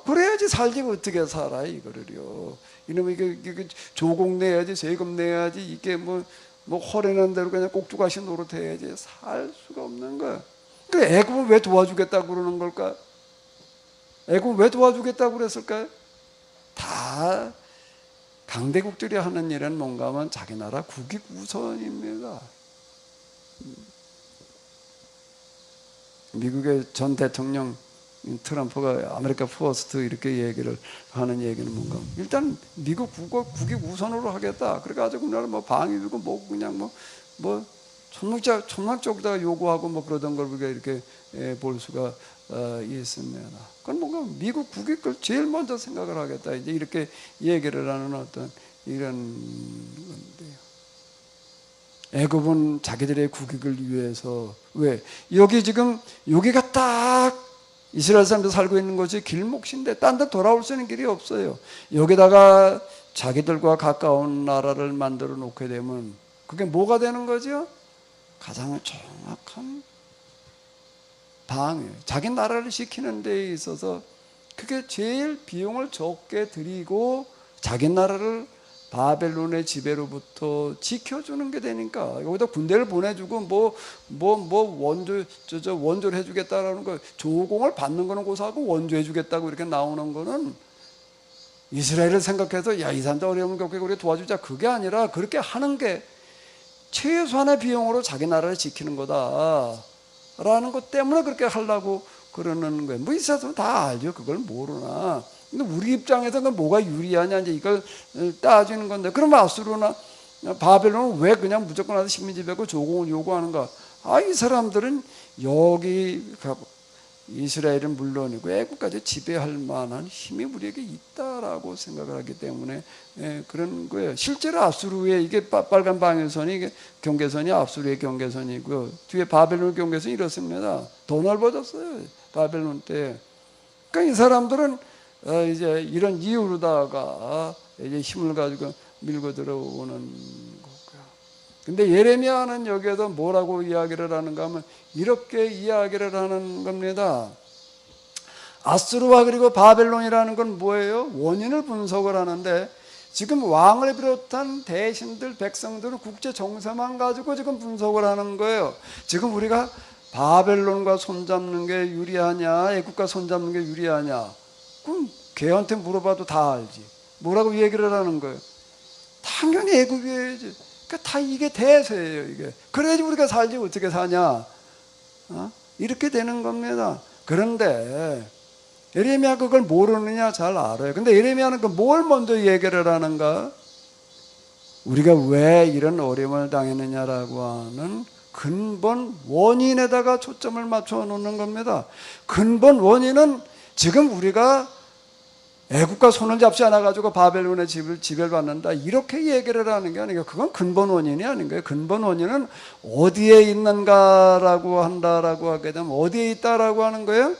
그래야지 살지 어떻게 살아 이거를요. 이놈이 이게 조공 내야지 세금 내야지 이게 뭐 허례는 대로 그냥 꼭두가시 노릇해야지 살 수가 없는 거야. 그 애굽은 왜 도와주겠다고 그러는 걸까? 애굽은 왜 도와주겠다고 그랬을까요? 다 강대국들이 하는 일은 뭔가 하면 자기 나라 국익 우선입니다. 미국의 전 대통령 트럼프가 아메리카 퍼스트 이렇게 얘기를 하는 얘기는 뭔가 일단 미국 국익 우선으로 하겠다. 그래가지고 우리나라 방위비고 그냥 천막적으로다가 요구하고 그러던 걸 우리가 이렇게 볼 수가 있습니다. 그건 뭔가 미국 국익을 제일 먼저 생각을 하겠다. 이제 이렇게 얘기를 하는 어떤 이런 건데요. 애굽은 자기들의 국익을 위해서 왜 여기가 딱 이스라엘 사람들 살고 있는 곳이 길목인데 딴 데 돌아올 수 있는 길이 없어요. 여기다가 자기들과 가까운 나라를 만들어 놓게 되면 그게 뭐가 되는 거죠? 가장 정확한 방해. 자기 나라를 지키는 데 있어서 그게 제일 비용을 적게 들이고 자기 나라를 바벨론의 지배로부터 지켜주는 게 되니까 여기다 군대를 보내주고 원조를 해주겠다라는 거 조공을 받는 거는 고사하고 원조해주겠다고 이렇게 나오는 거는 이스라엘을 생각해서 야 이 사람들 어려움을 겪게 우리 도와주자 그게 아니라 그렇게 하는 게 최소한의 비용으로 자기 나라를 지키는 거다라는 것 때문에 그렇게 하려고 그러는 거예요. 이 사람들은 다 알죠. 그걸 모르나. 근데 우리 입장에서는 뭐가 유리하냐 이제 이걸 따지는 건데 그러면 아수르나 바벨론은 왜 그냥 무조건 와서 식민지배고 조공을 요구하는가? 이 사람들은 여기 이스라엘은 물론이고 애국까지 지배할 만한 힘이 우리에게 있다라고 생각을 하기 때문에 그런 거예요. 실제로 아수르의 이게 빨간 방해선이 이게 경계선이 아수르의 경계선이고요. 뒤에 바벨론 경계선이 이렇습니다. 더 넓어졌어요. 바벨론 때. 그러니까 이 사람들은 이제 이런 이유로다가 이제 힘을 가지고 밀고 들어오는 거고요. 근데 예레미야는 여기에서 뭐라고 이야기를 하는가 하면 이렇게 이야기를 하는 겁니다. 아수르와 그리고 바벨론이라는 건 뭐예요? 원인을 분석을 하는데 지금 왕을 비롯한 대신들, 백성들은 국제 정세만 가지고 지금 분석을 하는 거예요. 지금 우리가 바벨론과 손잡는 게 유리하냐, 애국과 손잡는 게 유리하냐? 그럼 걔한테 물어봐도 다 알지. 뭐라고 얘기를 하는 거예요? 당연히 애국이어야지. 그러니까 다 이게 대세예요, 이게. 그래야지 우리가 살지 어떻게 사냐? 이렇게 되는 겁니다. 그런데 예레미야 그걸 모르느냐? 잘 알아요. 근데 예레미야는 뭘 먼저 얘기를 하는가? 우리가 왜 이런 어려움을 당했느냐라고 하는 근본 원인에다가 초점을 맞춰 놓는 겁니다. 근본 원인은 지금 우리가 애국과 손을 잡지 않아 가지고 바벨론의 지배를 받는다 이렇게 얘기를 하는 게 아니고 그건 근본 원인이 아닌 거예요. 근본 원인은 어디에 있는가라고 한다라고 하게 되면 어디에 있다라고 하는 거예요?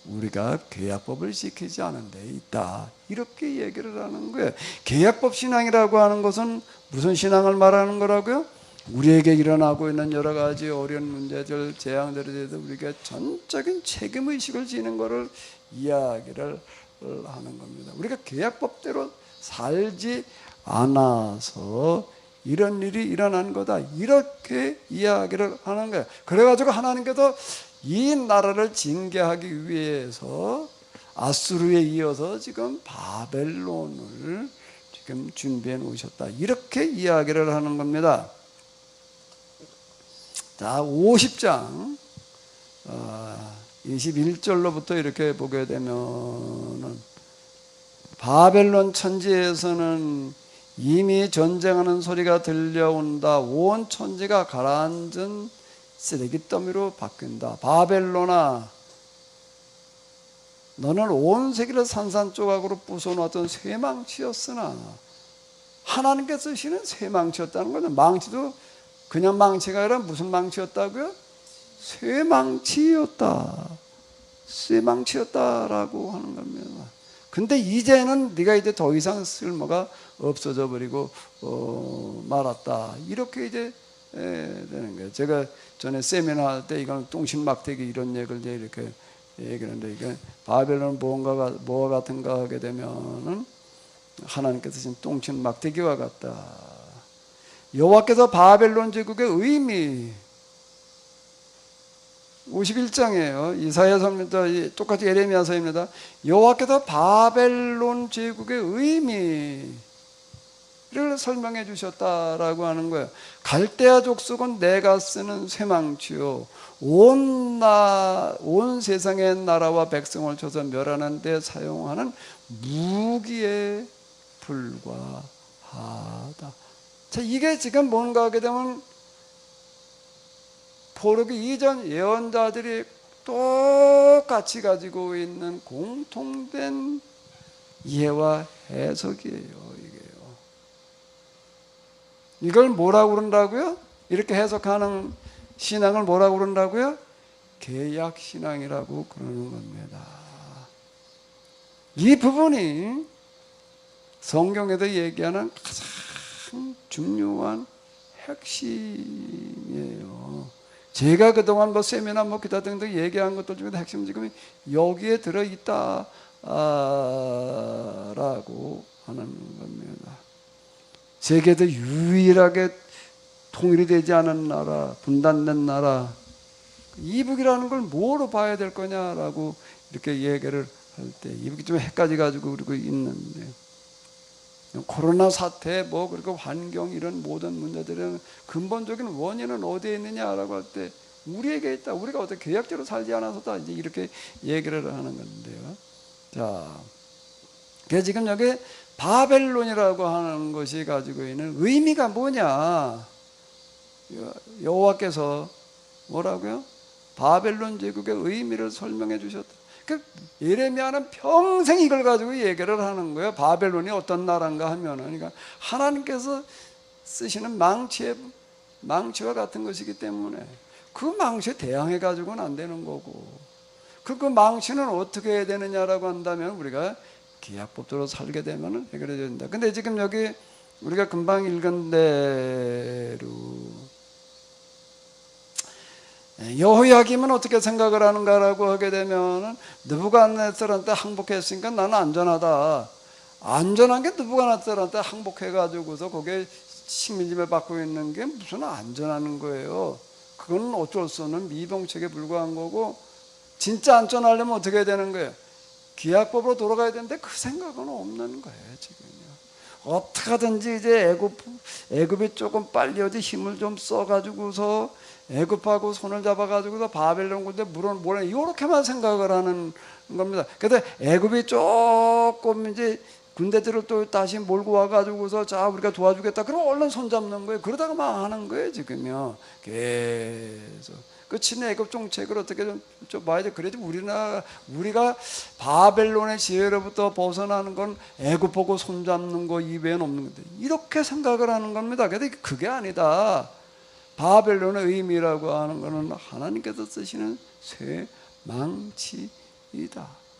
우리가 계약법을 지키지 않은 데 있다 이렇게 얘기를 하는 거예요. 계약법 신앙이라고 하는 것은 무슨 신앙을 말하는 거라고요? 우리에게 일어나고 있는 여러 가지 어려운 문제들, 재앙들에 대해서 우리가 전적인 책임의식을 지는 것을 이야기를 하는 겁니다. 우리가 계약법대로 살지 않아서 이런 일이 일어난 거다 이렇게 이야기를 하는 거예요. 그래가지고 하나님께서 이 나라를 징계하기 위해서 아수르에 이어서 지금 바벨론을 지금 준비해 놓으셨다. 이렇게 이야기를 하는 겁니다. 자, 50장 21절로부터 이렇게 보게 되면은 바벨론 천지에서는 이미 전쟁하는 소리가 들려온다. 온 천지가 가라앉은 쓰레기 더미로 바뀐다. 바벨론아, 너는 온 세계를 산산조각으로 부숴놓았던 쇠망치였으나 하나님께서 쓰시는 쇠망치였다는 거죠. 망치도 그냥 망치가 아니라 무슨 망치였다고요? 쇠망치였다. 쇠망치였다라고 하는 겁니다. 근데 이제는 네가 이제 더 이상 쓸모가 없어져 버리고 말았다. 이렇게 이제 되는 거예요. 제가 전에 세미나 할 때 이건 똥신막대기 이런 얘기를 이제 이렇게 얘기하는데, 이게 바벨론 뭐와 같은가 하게 되면은 하나님께서 주신 똥신막대기와 같다. 여호와께서 바벨론 제국의 의미, 51장이에요. 이사야 선지자 똑같이 예레미야서입니다. 여호와께서 바벨론 제국의 의미를 설명해 주셨다라고 하는 거예요. 갈대아 족속은 내가 쓰는 쇠망치요, 온 세상의 나라와 백성을 쳐서 멸하는 데 사용하는 무기에 불과하다. 자, 이게 지금 뭔가 하게 되면 포로기 이전 예언자들이 똑같이 가지고 있는 공통된 이해와 해석이에요. 이걸 뭐라고 그런다고요? 이렇게 해석하는 신앙을 뭐라고 그런다고요? 개약신앙이라고 그러는 겁니다. 이 부분이 성경에도 얘기하는 가장 중요한 핵심이에요. 제가 그동안 세미나 기타 등등 얘기한 것들 중에 핵심 지금 여기에 들어있다 라고 하는 겁니다. 세계에서 유일하게 통일이 되지 않은 나라, 분단된 나라, 이북이라는 걸 뭐로 봐야 될 거냐라고 이렇게 얘기를 할 때 이북이 좀 헷갈려 가지고 그러고 있는데, 코로나 사태 그리고 환경 이런 모든 문제들은 근본적인 원인은 어디에 있느냐라고 할 때 우리에게 있다. 우리가 어떻게 계획대로 살지 않아서다. 이제 이렇게 얘기를 하는 건데요. 자, 그래서 지금 여기 바벨론이라고 하는 것이 가지고 있는 의미가 뭐냐? 여호와께서 뭐라고요? 바벨론 제국의 의미를 설명해 주셨다. 예레미야는 평생 이걸 가지고 얘기를 하는 거예요. 바벨론이 어떤 나라인가 하면은, 그러니까 하나님께서 쓰시는 망치와 같은 것이기 때문에 그 망치에 대항해 가지고는 안 되는 거고, 그 망치는 어떻게 해야 되느냐라고 한다면 우리가 기약법대로 살게 되면 해결해야 된다. 근데 지금 여기 우리가 금방 읽은 대로 여호야김은 어떻게 생각을 하는가라고 하게 되면, 느부갓네살한테 항복했으니까 나는 안전하다. 안전한 게 느부갓네살한테 항복해가지고서 거기에 식민지배 받고 있는 게 무슨 안전한 거예요. 그건 어쩔 수 없는 미병책에 불과한 거고, 진짜 안전하려면 어떻게 해야 되는 거예요? 기약법으로 돌아가야 되는데 그 생각은 없는 거예요. 지금요. 어떻게 하든지 이제 애굽이 조금 빨리 어디 힘을 좀 써가지고서 애굽하고 손을 잡아가지고서 바벨론 군대 물어보내, 이렇게만 생각을 하는 겁니다. 근데 애굽이 조금 이제 군대들을 또 다시 몰고 와가지고서 자 우리가 도와주겠다, 그럼 얼른 손 잡는 거예요. 그러다가 망하는 거예요 지금요. 계속 그 친애애굽 정책을 어떻게 좀 봐야 돼. 그래도 우리가 바벨론의 지혜로부터 벗어나는 건 애굽 보고 손 잡는 거 이외에는 없는 건데, 이렇게 생각을 하는 겁니다. 근데 그게 아니다. 바벨론의 의미라고 하는 것은 하나님께서 쓰시는 쇠 망치이다.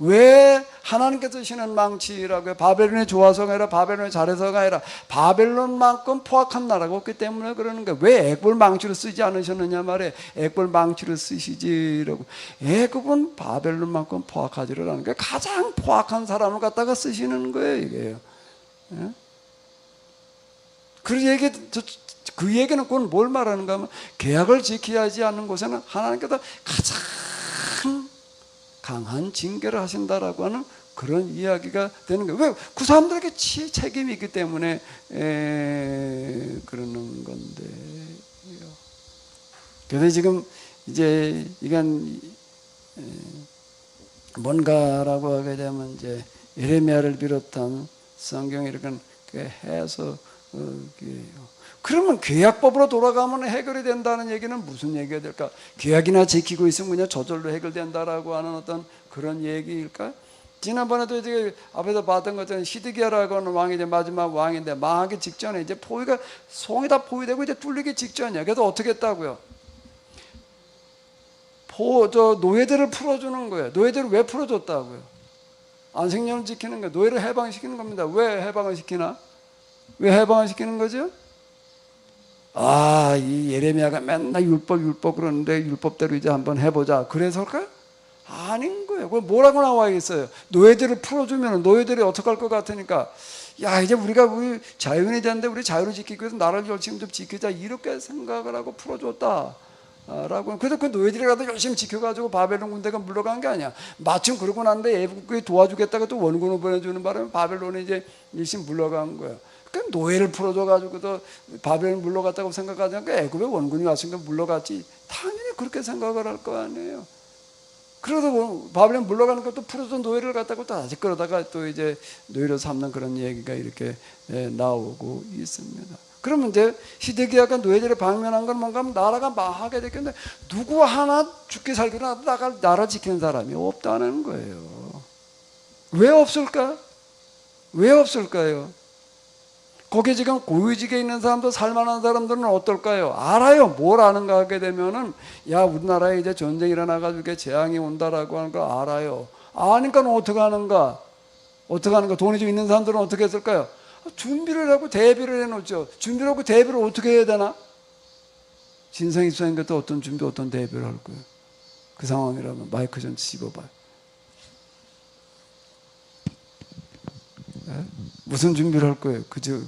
왜 하나님께서 쓰시는 망치라고 해요? 바벨론이 좋아서가 아니라 바벨론이 잘해서가 아니라 바벨론만큼 포악한 나라가 없기 때문에 그러는 거예요. 왜 애굽을 망치로 쓰지 않으셨느냐 말이에요. 애굽을 망치로 쓰시지라고. 애굽은 바벨론만큼 포악하지를 않은 거예요. 가장 포악한 사람을 갖다가 쓰시는 거예요 이게요. 예? 그 얘기는 그건 뭘 말하는가 하면, 계약을 지켜야 하지 않는 곳에는 하나님께서 강한 징계를 하신다라고 하는 그런 이야기가 되는 거예요. 왜? 그 사람들에게 책임이 있기 때문에 그러는 건데. 그래서 지금 이제 이건 뭔가라고 하게 되면 이제 예레미야를 비롯한 성경에 이렇게 해서 그러면 구약법으로 돌아가면 해결이 된다는 얘기는 무슨 얘기가 될까? 구약이나 지키고 있으면 그냥 저절로 해결된다라고 하는 어떤 그런 얘기일까? 지난번에도 이제 앞에서 봤던 것처럼 시드기야라고 하는 왕이 이제 마지막 왕인데 망하기 직전에 이제 포위가 송이 다 포위되고 이제 뚫리기 직전이야. 그래서 어떻게 했다고요? 노예들을 풀어주는 거예요. 노예들을 왜 풀어줬다고요? 안식년을 지키는 거예요. 노예를 해방시키는 겁니다. 왜 해방을 시키나? 왜 해방을 시키는 거죠? 이 예레미야가 맨날 율법 그러는데 율법대로 이제 한번 해보자. 그래서일까요? 아닌 거예요. 그럼 뭐라고 나와 있어요? 노예들을 풀어주면 노예들이 어떻게 할 것 같으니까 이제 우리 자유인이 됐는데 우리 자유를 지키기 위해서 나라를 열심히 좀 지키자 이렇게 생각을 하고 풀어줬다. 라고. 그래서 그 노예들이라도 열심히 지켜가지고 바벨론 군대가 물러간 게 아니야. 마침 그러고 났는데 애국이 도와주겠다고 또 원군을 보내주는 바람에 바벨론에 이제 일심 물러간 거야. 그 노예를 풀어줘가지고도 바벨론 물러갔다고 생각하지 않고 애굽에 원군이 왔으니까 물러갔지. 당연히 그렇게 생각을 할 거 아니에요. 그래도 바벨론 물러가는 것도 풀어준 노예를 갖다가 또 다시 끌어다가 또 이제 노예로 삼는 그런 얘기가 이렇게 나오고 있습니다. 그러면 이제 시드기야가 노예들을 방면한 건 뭔가 하면 나라가 망하게 됐겠는데 누구 하나 죽기 살기로 나라 지키는 사람이 없다는 거예요. 왜 없을까? 왜 없을까요? 거기 지금 고위직에 있는 사람도 살만한 사람들은 어떨까요? 알아요. 뭘 아는가 하게 되면은 우리나라에 이제 전쟁이 일어나가지고 재앙이 온다라고 하는 걸 알아요. 아니까 어떻게 하는가? 돈이 좀 있는 사람들은 어떻게 했을까요? 준비를 하고 대비를 해놓죠. 준비를 하고 대비를 어떻게 해야 되나? 진성 입사인 것도 어떤 준비, 어떤 대비를 할 거예요. 그 상황이라면 마이크 좀 씹어봐요. 네? 무슨 준비를 할 거예요? 그저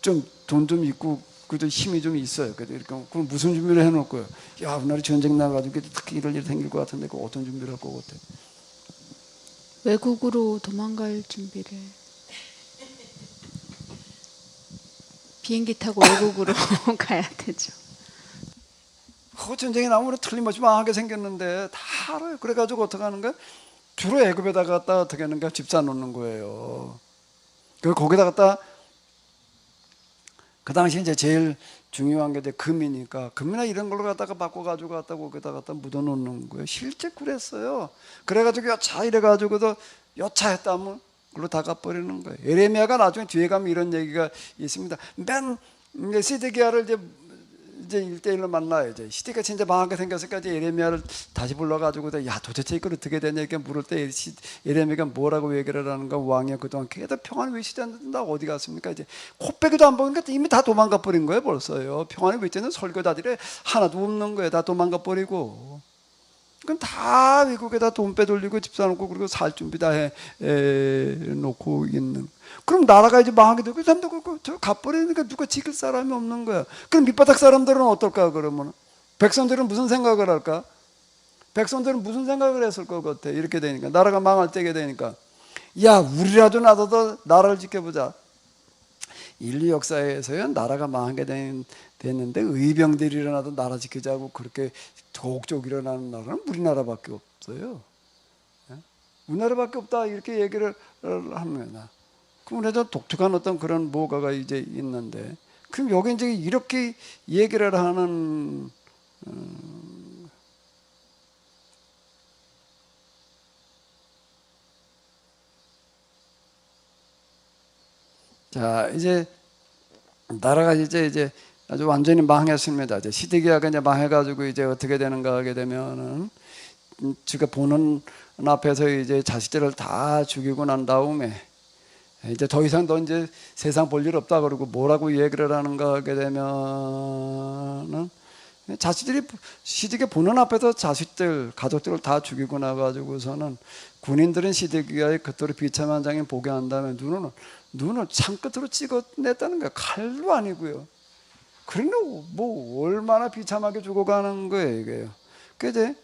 좀 돈 좀 있고 그저 힘이 좀 있어요. 그럼 무슨 준비를 해놓을 거예요? 우리나라 전쟁 나가지고 특히 이럴 일 생길 것 같은데 어떤 준비를 할 것 같아? 외국으로 도망갈 준비를. 비행기 타고 외국으로 가야 되죠. 전쟁이 나오면 틀림없이 망하게 생겼는데 다 알아요. 그래가지고 어떻게 하는 거야? 주로 애굽에다 갖다 어떻게 하는가? 집 사놓는 거예요. 거기다 갖다 그 당시 이제 제일 중요한 게 금이니까 금이나 이런 걸로 갖다가 바꿔가지고 거기다 갖다 묻어놓는 거예요. 실제 그랬어요. 그래가지고 여차 이래가지고도 여차했다면 그걸로 다 갚아버리는 거예요. 예레미야가 나중에 뒤에 가면 이런 얘기가 있습니다. 맨 시드기야를 이제 1대1로 만나요. 시드기가 진짜 망하게 생겼으니까 이제 예레미야를 다시 불러가지고 도대체 이걸 어떻게 되냐 이렇게 물을 때 예레미야가 뭐라고 얘기를 하는가? 왕이 그동안 계속 평안을 외치는다 어디 갔습니까? 이제 코빼기도 안 보니까 이미 다 도망가 버린 거예요. 벌써요. 평안을 외치는 설교자들이 하나도 없는 거예요. 다 도망가 버리고. 그럼 다 외국에다 돈 빼돌리고 집 사놓고 그리고 살 준비 다 해놓고 있는. 그럼 나라가 이제 망하게 되고 그 사람들 저 갚아버리니까 누가 지킬 사람이 없는 거야. 그럼 밑바닥 사람들은 어떨까? 그러면 백성들은 무슨 생각을 할까? 백성들은 무슨 생각을 했을 것 같아? 이렇게 되니까 나라가 망할 때게 되니까 우리라도 나서도 나라를 지켜보자. 인류 역사에서요 나라가 망하게 됐는데 의병들이 일어나도 나라 지키자고 그렇게 조옥조옥 일어나는 나라는 우리나라밖에 없어요. 우리나라밖에 없다 이렇게 얘기를 합니다. 그럼 그래서 독특한 어떤 그런 뭐가가 이제 있는데 그럼 여기 이제 이렇게 얘기를 하는 자 이제 나라가 이제 아주 완전히 망했습니다. 이제 시드기야가 이제 망해가지고 이제 어떻게 되는가 하게 되면은 지가 보는 앞에서 이제 자식들을 다 죽이고 난 다음에 이제 더 이상 너 이제 세상 볼 일 없다 그러고 뭐라고 얘기를 하는가 하게 되면은 자식들이 시드기야 보는 앞에서 자식들 가족들을 다 죽이고 나가지고서는 군인들은 시드기야의 그토록 비참한 장면 보게 한 다음에 눈을 창끝으로 찍어냈다는 거야. 칼도 아니고요. 그러면 뭐 얼마나 비참하게 죽어가는 거예요, 이게요. 그제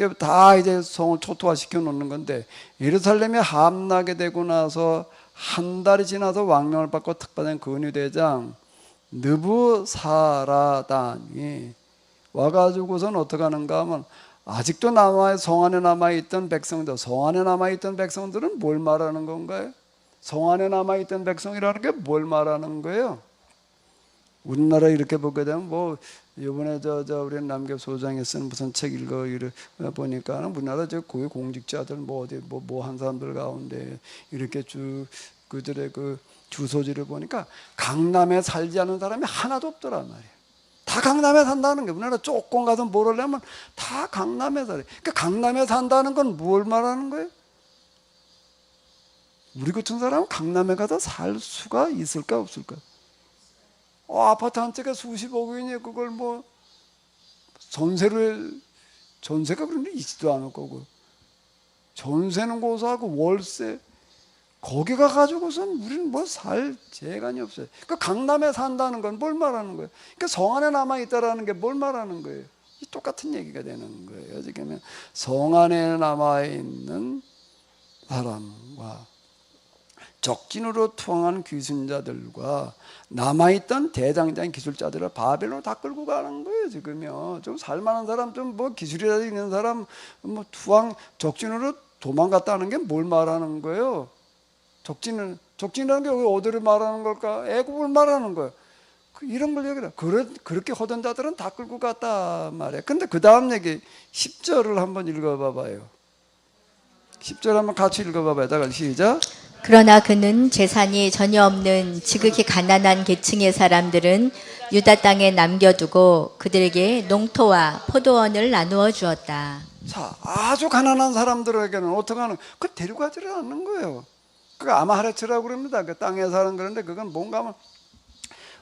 다 이제 성을 초토화시켜 놓는 건데, 예루살렘이 함나게 되고 나서 한 달이 지나서 왕명을 받고 특받은 근위대장 느부사라단이 와가지고선 어떻게 하는가 하면, 아직도 성 안에 남아있던 백성들, 성 안에 남아있던 백성들은 뭘 말하는 건가요? 성 안에 남아있던 백성이라는 게 뭘 말하는 거예요? 우리나라 이렇게 보게 되면 뭐 이번에 우리 남교 소장이 쓴 무슨 책 보니까 우리나라 고위 공직자들 뭐 어디 뭐 한 사람들 가운데 이렇게 그들의 그 주소지를 보니까 강남에 살지 않은 사람이 하나도 없더란 말이에요. 다 강남에 산다는 게, 우리나라 조금 가서 뭘 하려면 다 강남에 살아요. 그러니까 강남에 산다는 건 뭘 말하는 거예요? 우리 같은 사람은 강남에 가서 살 수가 있을까 없을까? 아파트 한 채가 수십억이니 그걸 뭐 전세가 그런 게 있지도 않을 거고, 전세는 고소하고 월세 거기 가가지고선 우리는 뭐 살 재간이 없어요. 그러니까 강남에 산다는 건 뭘 말하는 거예요? 그러니까 성 안에 남아있다라는 게 뭘 말하는 거예요? 이 똑같은 얘기가 되는 거예요. 지금 성 안에 남아있는 사람과 적진으로 투항한 귀순자들과 남아있던 대장장 기술자들을 바벨론으로 다 끌고 가는 거예요. 지금요. 좀 살만한 사람, 좀 뭐 기술이라도 있는 사람, 뭐 적진으로 도망갔다는 게 뭘 말하는 거예요? 적진이라는 게 어디를 말하는 걸까? 애굽을 말하는 거예요. 이런 걸 얘기해. 그렇게 하던 자들은 다 끌고 갔다 말이에요. 근데 그 다음 얘기 10절을 한번 읽어봐봐요. 10절 한번 같이 읽어봐봐요. 다 같이 시작. 그러나 그는 재산이 전혀 없는 지극히 가난한 계층의 사람들은 유다 땅에 남겨두고 그들에게 농토와 포도원을 나누어 주었다. 자, 아주 가난한 사람들에게는 어떻게 하는? 그걸 데려가지를 않는 거예요. 그 아마하레츠라고 그럽니다. 그 땅에 사는 그런데 그건 뭔가 하면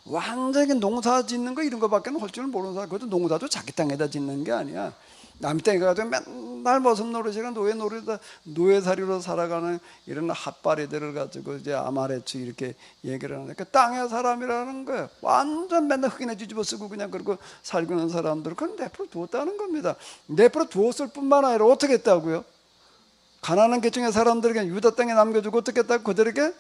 완전히 농사 짓는 거 이런 거밖에 할 줄 모르는 사람. 그것도 농사도 자기 땅에다 짓는 게 아니야. 남 땅에 가서 맨날 머슴 노릇이랑 노예살이로 살아가는 이런 핫바리들을 가지고 이제 아마레츠 이렇게 얘기를 하는데, 그 땅의 사람이라는 거예요. 완전 맨날 흙이나 뒤집어 쓰고 그냥 그러고 살고 있는 사람들, 그건 내버려 두었다는 겁니다. 내버려 두었을 뿐만 아니라 어떻게 했다고요? 가난한 계층의 사람들에게 유다 땅에 남겨주고 어떻게 했다고? 그들에게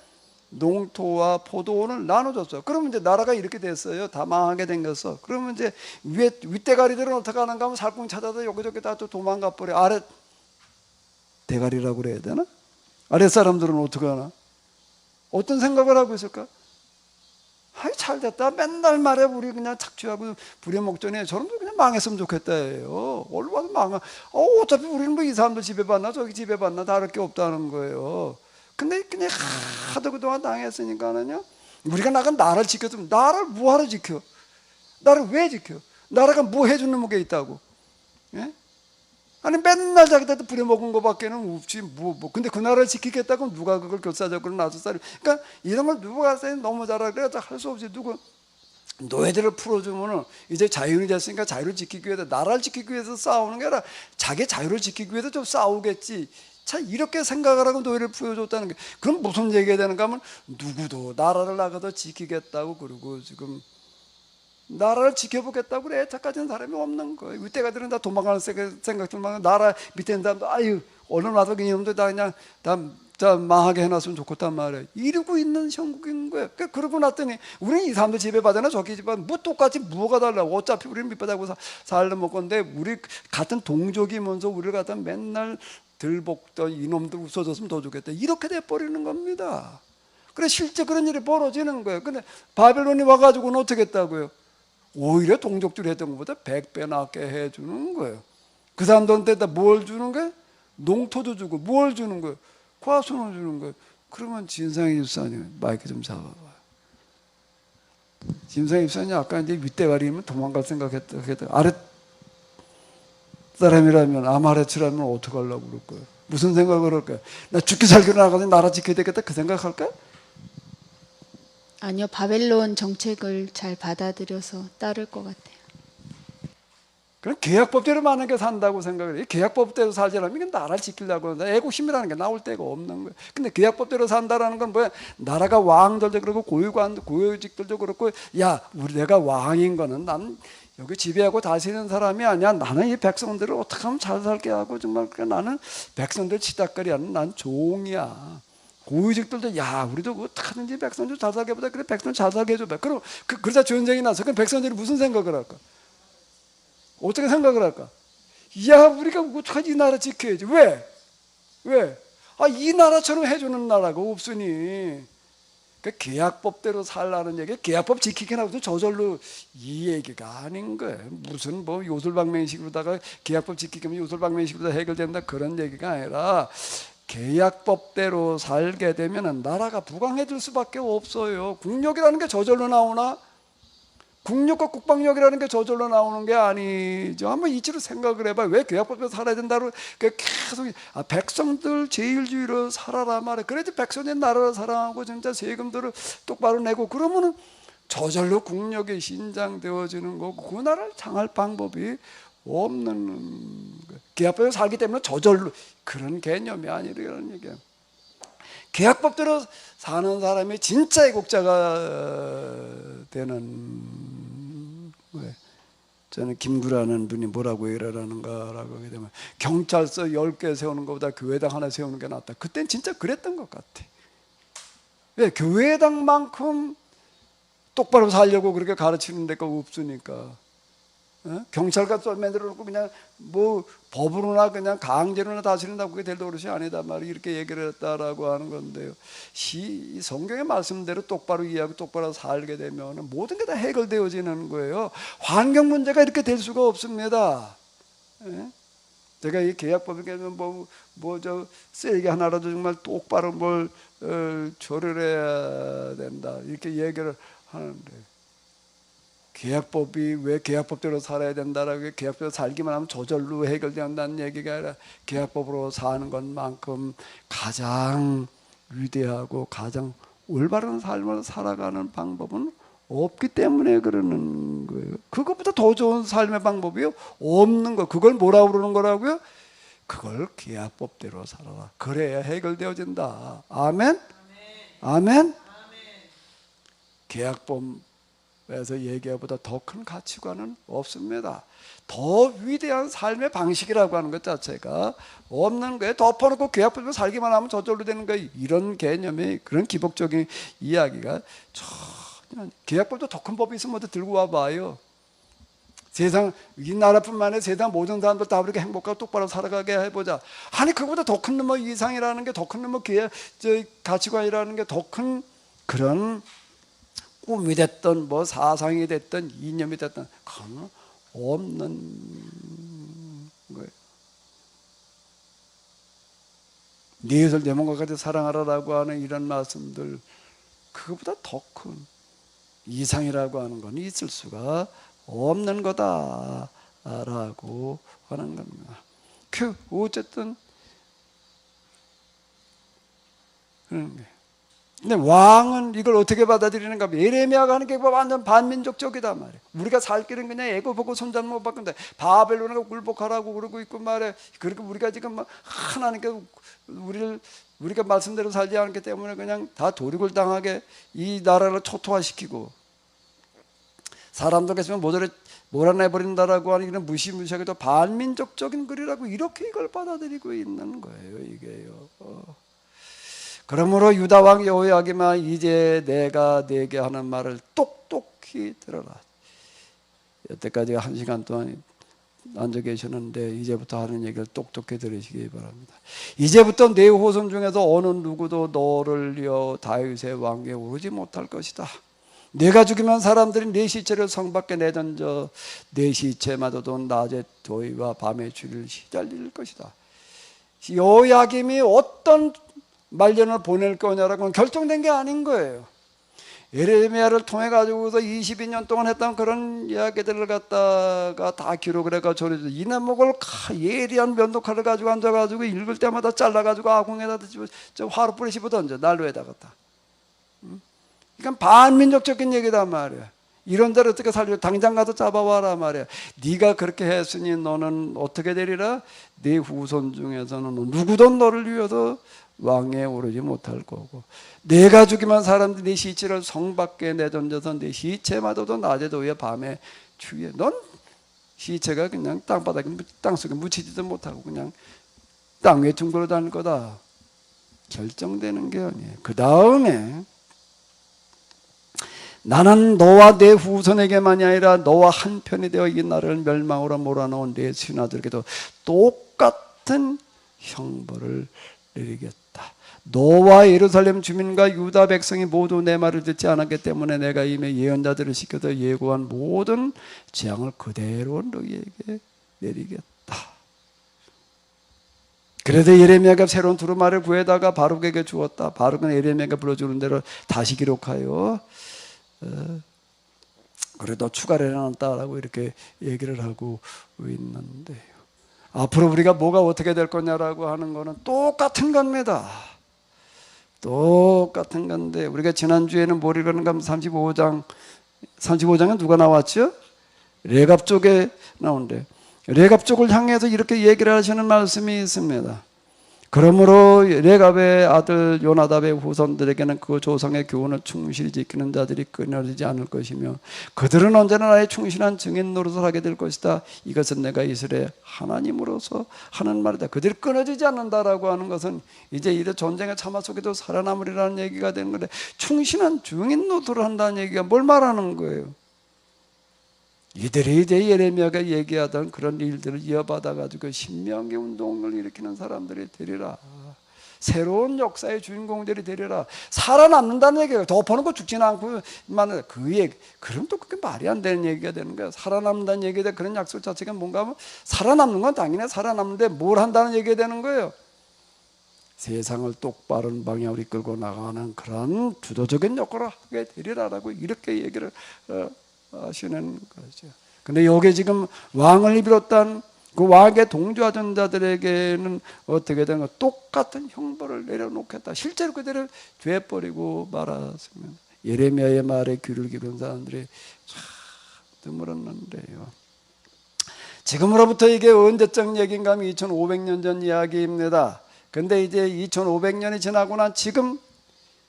농토와 포도원을 나눠줬어요. 그러면 이제 나라가 이렇게 됐어요. 다 망하게 생겼어. 그러면 이제 윗대가리들은 어떻게 하는가 하면 살궁 찾아서 여기저기 다 또 도망가 버려. 아래 대가리라고 그래야 되나? 아래 사람들은 어떻게 하나? 어떤 생각을 하고 있을까? 아이 잘 됐다. 맨날 말해 우리 그냥 착취하고 부려먹더니 저놈도 그냥 망했으면 좋겠다 해요. 얼른 와서 망하. 어차피 우리는 뭐 이 사람들 집에 봤나 저기 집에 봤나 다를 게 없다는 거예요. 근데 그냥 하도 그동안 당했으니까는요, 우리가 나라를 지켰으면, 나라를 뭐하러 지켜? 나라를 왜 지켜? 나라가 뭐 해주는 게 있다고? 예? 아니 맨날 자기들한테 부려먹은 거밖에는 없지 뭐. 근데 그 나라를 지키겠다고 누가 그걸 결사적으로 나서싸리? 그러니까 이런 걸 누가 너무 잘하고 그래서 할 수 없이 누구 노예들을 풀어주면은 이제 자유인이 됐으니까 자유를 지키기 위해서, 나라를 지키기 위해서 싸우는 게 아니라 자기 자유를 지키기 위해서 좀 싸우겠지. 자, 이렇게 생각을 하고 노예를 풀어줬다는 게, 그럼 무슨 얘기가 되는가 하면 누구도 나라를 나가서 지키겠다고 그러고 지금 나라를 지켜보겠다고 그래 애착가진 사람이 없는 거예요. 이때가들은 다 도망가는 생각들만, 나라 밑에 있는 사람도 아유 얼른 와서 이놈들 다 그냥 다 망하게 해놨으면 좋겠단 말이에요. 이러고 있는 형국인 거예요. 그러고 났더니 우리는 이 사람들 집에 받아나 저기 집에 뭐 똑같이 뭐가 달라고. 어차피 우리는 밑바닥으로 살려 먹건데 우리 같은 동족이면서 우리를 갖다 맨날 들볶던 이놈들 웃어줬으면 더 좋겠다. 이렇게 돼버리는 겁니다. 그래 실제 그런 일이 벌어지는 거예요. 근데 바벨론이 와가지고는 어떻게 했다고요? 오히려 동족들이 했던 것보다 100배 낫게 해주는 거예요. 그 사람들한테 뭘 주는 거예요? 농토도 주고 뭘 주는 거예요? 과수는 주는 거예요. 그러면 진상의 집사님 마이크 좀 잡아봐요. 진상의 집사님 아까 이제 윗대가리면 도망갈 생각했다. 아래 사람이라면 아마레츠라면 어떻게 하려고 그럴 거예요? 무슨 생각을 할까요? 나 죽기 살기 나가서 나라 지켜야 되겠다 그 생각할까요? 아니요, 바벨론 정책을 잘 받아들여서 따를 것 같아요. 그럼 계약법대로 만약에 산다고 생각을 해요. 계약법대로 살자면 이게 나라를 지키려고 하는데 애국심이라는 게 나올 데가 없는 거예요. 근데 계약법대로 산다라는 건 뭐야? 나라가 왕들도 그렇고 고유직들도 그렇고, 야 우리 내가 왕인 거는 난 여기 지배하고 다스리는 사람이 아니야. 나는 이 백성들을 어떻게 하면 잘 살게 하고 정말 나는 백성들 치닥거리 하는 난 종이야. 고위직들도 야 우리도 어떻게 하든지 백성들 잘 살게 보다 그래 백성들 잘 살게 해줘. 그럼 그러다 전쟁이 나서 그럼 백성들이 무슨 생각을 할까? 어떻게 생각을 할까? 야 우리가 어떡하지 이 나라 지켜야지. 왜? 왜? 이 나라처럼 해주는 나라가 없으니 그 계약법대로 살라는 얘기. 계약법 지키기나 무슨 저절로 이 얘기가 아닌 거예요. 무슨 뭐 요술방맹식으로다가 계약법 지키기면 요술방맹식으로 해결된다 그런 얘기가 아니라 계약법대로 살게 되면 나라가 부강해질 수밖에 없어요. 국력이라는 게 저절로 나오나? 국력과 국방력이라는 게 저절로 나오는 게 아니죠. 한번 이치로 생각을 해봐요. 왜 계약법대로 살아야 된다고 계속 백성들 제일주의로 살아라 말해. 그래야지 백성의 나라를 사랑하고 진짜 세금들을 똑바로 내고 그러면은 저절로 국력이 신장되어지는 거고 그 나라를 장할 방법이 없는 거예요. 계약법대로 살기 때문에 저절로 그런 개념이 아니라는 얘기예요. 계약법대로 사는 사람이 진짜 애국자가 되는 거예요. 저는 김구라는 분이 뭐라고 얘기하는가라고 하게 되면 경찰서 10개 세우는 것보다 교회당 하나 세우는 게 낫다. 그땐 진짜 그랬던 것 같아. 왜? 교회당만큼 똑바로 살려고 그렇게 가르치는 데가 없으니까. 경찰과 만들어 놓고 그냥 뭐 법으로나 그냥 강제로나 다스린다고 그게 될 노릇이 아니다 말이야. 이렇게 얘기를 했다라고 하는 건데요. 이 성경의 말씀대로 똑바로 이해하고 똑바로 살게 되면 모든 게 다 해결되어지는 거예요. 환경 문제가 이렇게 될 수가 없습니다. 제가 이 계약법에 뭐저 쓰레기 하나라도 정말 똑바로 뭘 처리해야 된다 이렇게 얘기를 하는데. 계약법이 왜 계약법대로 살아야 된다라고 계약법대로 살기만 하면 저절로 해결된다는 얘기가 아니라 계약법으로 사는 것만큼 가장 위대하고 가장 올바른 삶을 살아가는 방법은 없기 때문에 그러는 거예요. 그것보다 더 좋은 삶의 방법이 없는 거. 그걸 뭐라고 그러는 거라고요? 그걸 계약법대로 살아라. 그래야 해결되어진다. 아멘? 아멘? 계약법 그래서 얘기보다 더 큰 가치관은 없습니다. 더 위대한 삶의 방식이라고 하는 것 자체가 없는 거예요. 덮어놓고 계약법으로 살기만 하면 저절로 되는 거예요. 이런 개념의 그런 기복적인 이야기가 전혀 계약법도 더 큰 법이 있으면 어디 들고 와봐요. 세상 이 나라뿐만 아니라 세상 모든 사람들 다 그렇게 행복하고 똑바로 살아가게 해보자. 아니 그거보다 더 큰 뭐 이상이라는 게 더 큰 뭐 가치관이라는 게 더 큰 그런 꿈이 됐든 뭐 사상이 됐든 이념이 됐든 그건 없는 거예요. 네 이웃을 내 몸과 같이 사랑하라라고 하는 이런 말씀들 그것보다 더 큰 이상이라고 하는 건 있을 수가 없는 거다라고 하는 겁니다. 어쨌든 그런 거예요. 근데 왕은 이걸 어떻게 받아들이는가? 예레미야가 하는 게 완전 반민족적이다 말이에요. 우리가 살 길은 그냥 애고 보고 손잡 못 바꾼다. 바벨론에 굴복하라고 그러고 있고 말이에요. 그렇게 우리가 지금 막 하나님께 우리가 말씀대로 살지 않기 때문에 그냥 다 도륙을 당하게 이 나라를 초토화시키고 사람들 계시면 몰아내버린다라고 하는 이런 무시무시하게 또 반민족적인 글이라고 이렇게 이걸 받아들이고 있는 거예요. 이게요. 그러므로 유다 왕 여호야김아 이제 내가 네게 하는 말을 똑똑히 들어라. 여태까지 1시간 동안 앉아 계셨는데 이제부터 하는 얘기를 똑똑히 들으시기 바랍니다. 이제부터 네 후손 중에서 어느 누구도 너를 이어 다윗의 왕위에 오르지 못할 것이다. 내가 죽이면 사람들이 네 시체를 성 밖에 내던져 네 시체마저도 낮에 더위와 밤에 추위를 시달릴 것이다. 여호야김이 어떤 말년을 보낼 거냐라고는 결정된 게 아닌 거예요. 예레미야를 통해 가지고서 22년 동안 했던 그런 이야기들을 갖다가 다 기록을 해가 전해줘. 이 나목을 예리한 면도칼을 가지고 앉아가지고 읽을 때마다 잘라가지고 아궁에다 화로 뿌리 씹어 던져 난로에다가 다. 그러니까 반민족적인 얘기단 말이야. 이런 자를 어떻게 살려? 당장 가서 잡아와라 말이야. 네가 그렇게 했으니 너는 어떻게 되리라? 네 후손 중에서는 누구도 너를 위해서 왕에 오르지 못할 거고, 내가 죽이면 사람들이 네 시체를 성 밖에 내던져서 네 시체마저도 낮에도 왜 밤에 추위에, 넌 시체가 그냥 땅바닥에 땅속에 묻히지도 못하고 그냥 땅 위에 둥글어 다닐 거다. 결정되는 게 아니에요. 그 다음에 나는 너와 내 후손에게만이 아니라 너와 한편이 되어 이 나라를 멸망으로 몰아넣은 내 신하들에게도 똑같은 형벌을 내리겠다. 너와 예루살렘 주민과 유다 백성이 모두 내 말을 듣지 않았기 때문에 내가 이미 예언자들을 시켜서 예고한 모든 재앙을 그대로 너희에게 내리겠다. 그래서 예레미야가 새로운 두루마리를 구해다가 바룩에게 주었다. 바룩은 예레미야가 불러주는 대로 다시 기록하여 그래도 추가를 해놨다라고 이렇게 얘기를 하고 있는데요. 앞으로 우리가 뭐가 어떻게 될 거냐라고 하는 거는 똑같은 겁니다. 똑같은 건데, 우리가 지난주에는 뭘 읽었는가 하면 35장에 누가 나왔죠? 레갑 쪽에 나오는데, 레갑 쪽을 향해서 이렇게 얘기를 하시는 말씀이 있습니다. 그러므로 레갑의 아들 요나답의 후손들에게는 그 조상의 교훈을 충실히 지키는 자들이 끊어지지 않을 것이며 그들은 언제나 나의 충실한 증인 노릇을 하게 될 것이다. 이것은 내가 이스라엘 하나님으로서 하는 말이다. 그들이 끊어지지 않는다라고 하는 것은 이제 이 전쟁의 참화 속에도 살아남으리라는 얘기가 되는 건데, 충실한 증인 노릇을 한다는 얘기가 뭘 말하는 거예요? 이들이 이제 예레미야가 얘기하던 그런 일들을 이어받아 가지고 신명기 운동을 일으키는 사람들이 되리라. 새로운 역사의 주인공들이 되리라. 살아남는다는 얘기가 덮어놓고 죽지는 않고만 그 얘기, 그럼 또 그게 말이 안 되는 얘기가 되는 거야. 살아남는다는 얘기에 그런 약속 자체가 뭔가 하면, 살아남는 건 당연히 살아남는데 뭘 한다는 얘기가 되는 거예요. 세상을 똑바른 방향으로 이끌고 나가는 그런 주도적인 역할을 하게 되리라라고 이렇게 얘기를 하시는 거죠. 근데 여기 지금 왕을 비롯한 그 왕의 동조하던 자들에게는 어떻게 되는 가, 똑같은 형벌을 내려놓겠다. 실제로 그들을 죄버리고 말았습니다. 예레미야의 말에 귀를 기울인 사람들이 참 드물었는데요. 지금으로부터 이게 언제적 얘기인가 하면 2500년 전 이야기입니다. 근데 이제 2500년이 지나고 난 지금,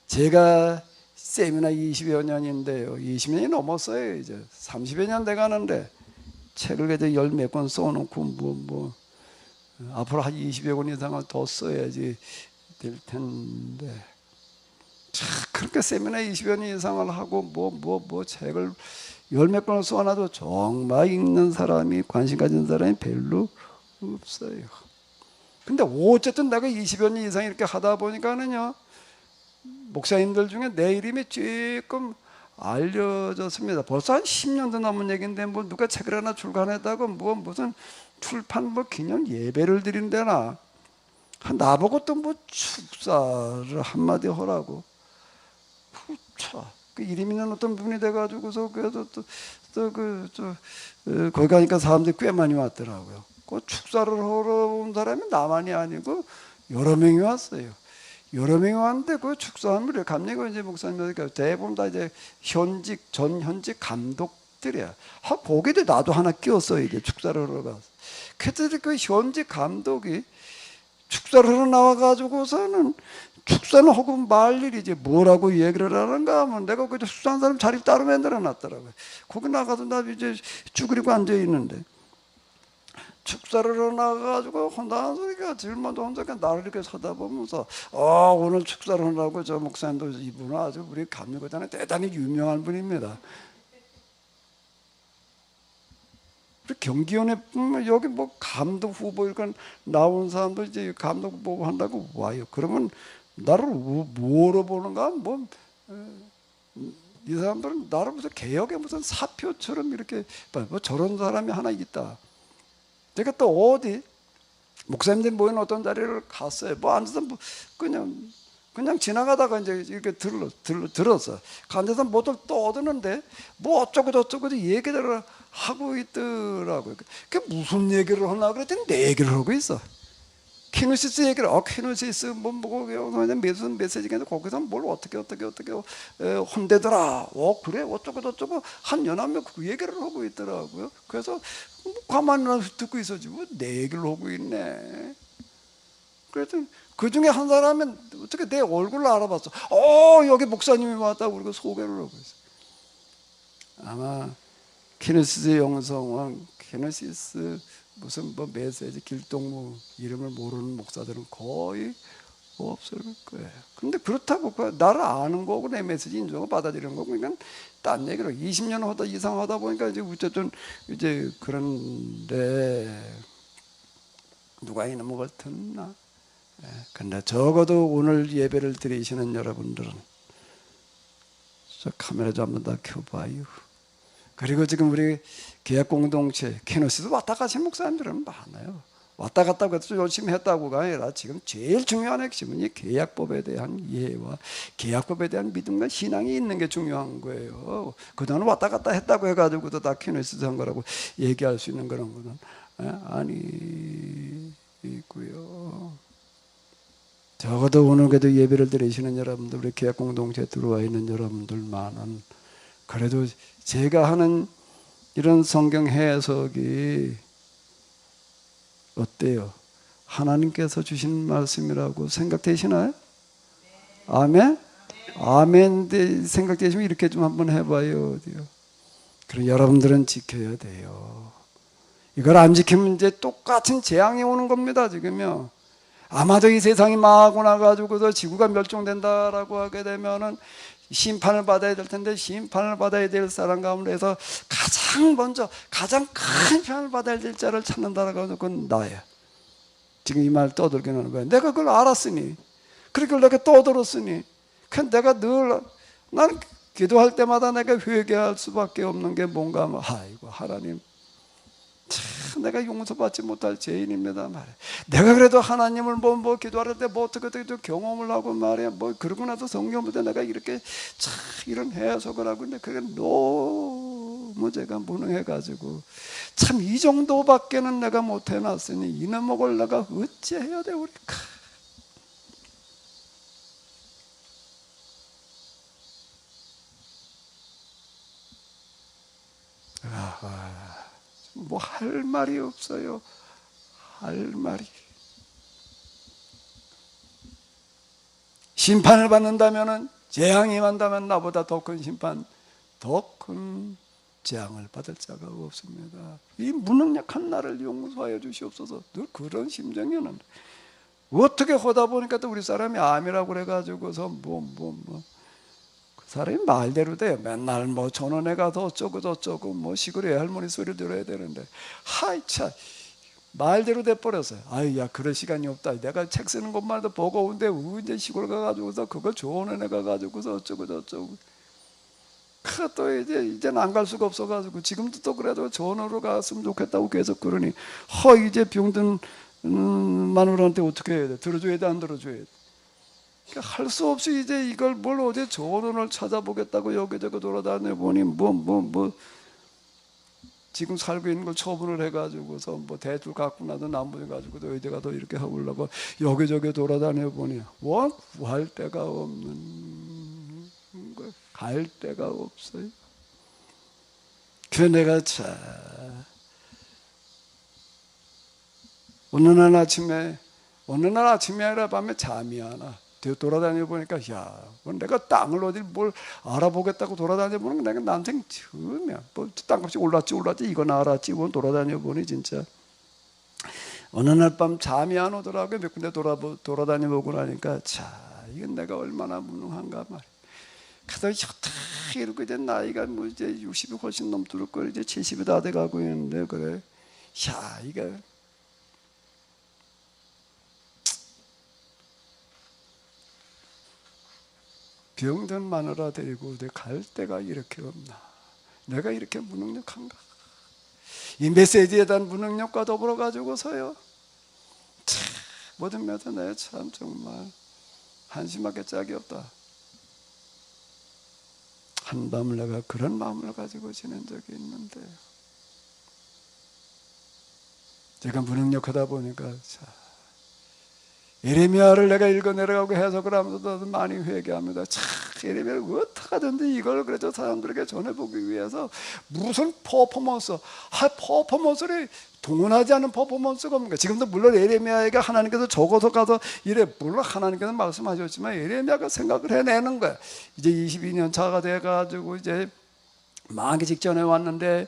제가 세미나 20여 년인데요. 20년이 넘었어요. 이제 30여 년 돼가는데 책을 그래도 열 몇 권 써놓고 앞으로 한 20여 권 이상을 더 써야지 될 텐데, 참 그렇게 세미나 20여 년 이상을 하고 책을 열 몇 권을 써놔도 정말 읽는 사람이, 관심 가진 사람이 별로 없어요. 근데 어쨌든 내가 20여 년 이상 이렇게 하다 보니까는요, 목사님들 중에 내 이름이 조금 알려졌습니다. 벌써 한 10년도 넘은 얘기인데 뭐 누가 책을 하나 출간했다고 무슨 출판 기념 예배를 드린대나, 나보고 또 축사를 한마디 하라고. 그 이름 있는 어떤 분이 돼가지고서 그래도 거기 가니까 사람들이 꽤 많이 왔더라고요. 그 축사를 하러 온 사람이 나만이 아니고 여러 명이 왔어요. 여러 명이 왔는데 그 축사하면 감리교 이제 목사님들 대부분 다 이제 전현직 감독들이야. 거기도 나도 하나 끼웠어요. 이제 축사를 하러 가서. 그때 그 현직 감독이 축사를 하러 나와가지고서는 축사는 하고 말 일이 이제 뭐라고 얘기를 하는가 하면, 내가 그 축사한 사람 자리 따로 만들어 놨더라고요. 거기 나가서 나 이제 쭈그리고 앉아 있는데, 축사를 하러 나가가지고 혼다는 소리가 질문도 혼자 나를 이렇게 쳐다보면서, 오늘 축사를 하라고 저 목사님도 이분은 아주 우리 감리교단에 대단히 유명한 분입니다. 우리 경기원에 여기 감독 후보 이렇게 나온 사람도 이제 감독 후보 한다고 와요. 그러면 나를 뭐로 보는가? 이 사람들은 나를 무슨 개혁의 무슨 사표처럼 이렇게 저런 사람이 하나 있다. 제가 또 어디 목사님들 모인 어떤 자리를 갔어요. 앉아서 그냥 지나가다가 이제 이렇게 들었어. 앉아서 뭐들 떠드는데 어쩌고 저쩌고 얘기를 하고 있더라고요. 그게 무슨 얘기를 하나 그랬더니 내 얘기를 하고 있어. 키노시스 얘기를 키노시스 무슨 메시지가 거기서 뭘 어떻게 혼대더라. 그래 어쩌고 저쩌고 한 연합명 그 얘기를 하고 있더라고요. 그래서 가만히 듣고 있었지 내 얘기를 하고 있네. 그래서 그 중에 한 사람은 어떻게 내 얼굴을 알아봤어. 여기 목사님이 왔다고 우리가 소개를 하고 있어. 아마 키노시스 영성왕, 키노시스 무슨 메시지 길동무 이름을 모르는 목사들은 거의 없을 거예요. 근데 그렇다고 나를 아는 거고 내 메시지 인정을 받아들이는 거고 그러니까 딴 얘기로 20년 하다 이상 하다 보니까 이제 어쨌든 이제 그런데 누가 이놈의 걸 듣나? 근데 적어도 오늘 예배를 드리시는 여러분들은 저 카메라 좀 한번 다 켜봐요. 그리고 지금 우리 계약 공동체 키노시스 왔다 가신 목사님들은 많아요. 왔다 갔다 해서 열심히 했다고가 아니라 지금 제일 중요한 핵심은 이 계약법에 대한 이해와 계약법에 대한 믿음과 신앙이 있는 게 중요한 거예요. 그동안 왔다 갔다 했다고 해가지고도 다 키노시스 한 거라고 얘기할 수 있는 그런 거는 아니고요. 적어도 오늘 그래도 예배를 드리시는 여러분들, 우리 계약 공동체에 들어와 있는 여러분들만은 그래도 제가 하는 이런 성경 해석이 어때요? 하나님께서 주신 말씀이라고 생각되시나요? 아멘? 아멘 생각되시면 이렇게 좀 한번 해봐요. 어디요? 그럼 여러분들은 지켜야 돼요. 이걸 안 지키면 이제 똑같은 재앙이 오는 겁니다. 지금요. 아마도 이 세상이 망하고 나가지고서 지구가 멸종된다라고 하게 되면은 심판을 받아야 될 텐데 심판을 받아야 될 사람 가운데서 가장 먼저 가장 큰 편을 받아야 될 자를 찾는다라고 하면 그건 나예요. 지금 이 말 떠들게 하는 거예요. 내가 그걸 알았으니 그렇게 내가 떠들었으니 내가 늘 나는 기도할 때마다 내가 회개할 수밖에 없는 게 뭔가 하면 아이고 하나님 참 내가 용서받지 못할 죄인입니다 말이야. 내가 그래도 하나님을 뭐 기도할 때 뭐 어떻게 경험을 하고 말이야 뭐 그러고 나서 성경 볼 때 내가 이렇게 참 이런 해석을 하고 있는데 그게 너무 제가 무능해가지고 참 이 정도밖에는 내가 못 해놨으니 이놈을 내가 어찌해야 돼 우리. 뭐 할 말이 없어요. 할 말이. 심판을 받는다면은 재앙이 임한다면 나보다 더 큰 심판, 더 큰 재앙을 받을 자가 없습니다. 이 무능력한 나를 용서하여 주시옵소서. 늘 그런 심정이는 어떻게 하다 보니까 또 우리 사람이 암이라고 그래가지고서 그 사람이 말대로 돼요. 맨날 뭐 전원에 가서 어쩌고 저쩌고 뭐 시골에 할머니 소리 들어야 되는데 하이 차 말대로 돼버렸어요. 아유 야 그럴 시간이 없다. 내가 책 쓰는 것만 해도 버거운데 언제 시골 가가지고서 그걸 전원에 가가지고서 어쩌고 저쩌고 또 이제는 안 갈 수가 없어가지고 지금도 또 그래도 전원으로 갔으면 좋겠다고 계속 그러니 이제 병든 마누라한테 어떻게 해야 돼? 들어줘야 돼 안 들어줘야 돼? 할 수 없이 이제 이걸 뭘 어디 전원을 찾아보겠다고 여기저기 돌아다녀 보니 지금 살고 있는 걸 처분을 해가지고서 뭐 대출 갖고 나도 나머지 가지고도 어디 가도 이렇게 하려고 여기저기 돌아다녀 보니 구할 데가 없는 거 갈 데가 없어요. 그래서 내가 어느 날 아침에 아니라 밤에 잠이 안 와. 돌아다녀 보니까 내가 땅을 어디 뭘 알아보겠다고 돌아다녀 보는 게 내가 난생 처음이야. 뭐 땅값이 올랐지 이건 알았지 이건 돌아다녀 보니 진짜 어느 날 밤 잠이 안 오더라고요. 몇 군데 돌아다녀 보고 나니까 이건 내가 얼마나 무능한가 말이야. 그래서 이렇게 이제 나이가 뭐 이제 60이 훨씬 넘도록 걸 이제 70이 다 돼가고 있는데 그래 이거 병든 마누라 데리고 갈 데가 이렇게 없나? 내가 이렇게 무능력한가? 이 메시지에 대한 무능력과 더불어 가지고서요. 모든 면에서 내가 참 정말 한심하게 짝이 없다. 한밤을 내가 그런 마음을 가지고 지낸 적이 있는데 제가 무능력하다 보니까 예레미야를 내가 읽어 내려가고 해석을 하면서도 많이 회개합니다. 참 예레미야를 어떻게 하든지 이걸 그래서 사람들에게 전해보기 위해서 무슨 퍼포먼스를 동원하지 않은 퍼포먼스가 없는 거예요. 지금도 물론 예레미야에게 하나님께서 적어서 가서 이래, 물론 하나님께서 말씀하셨지만 예레미야가 생각을 해내는 거예요. 이제 22년 차가 돼가지고 이제 망하기 직전에 왔는데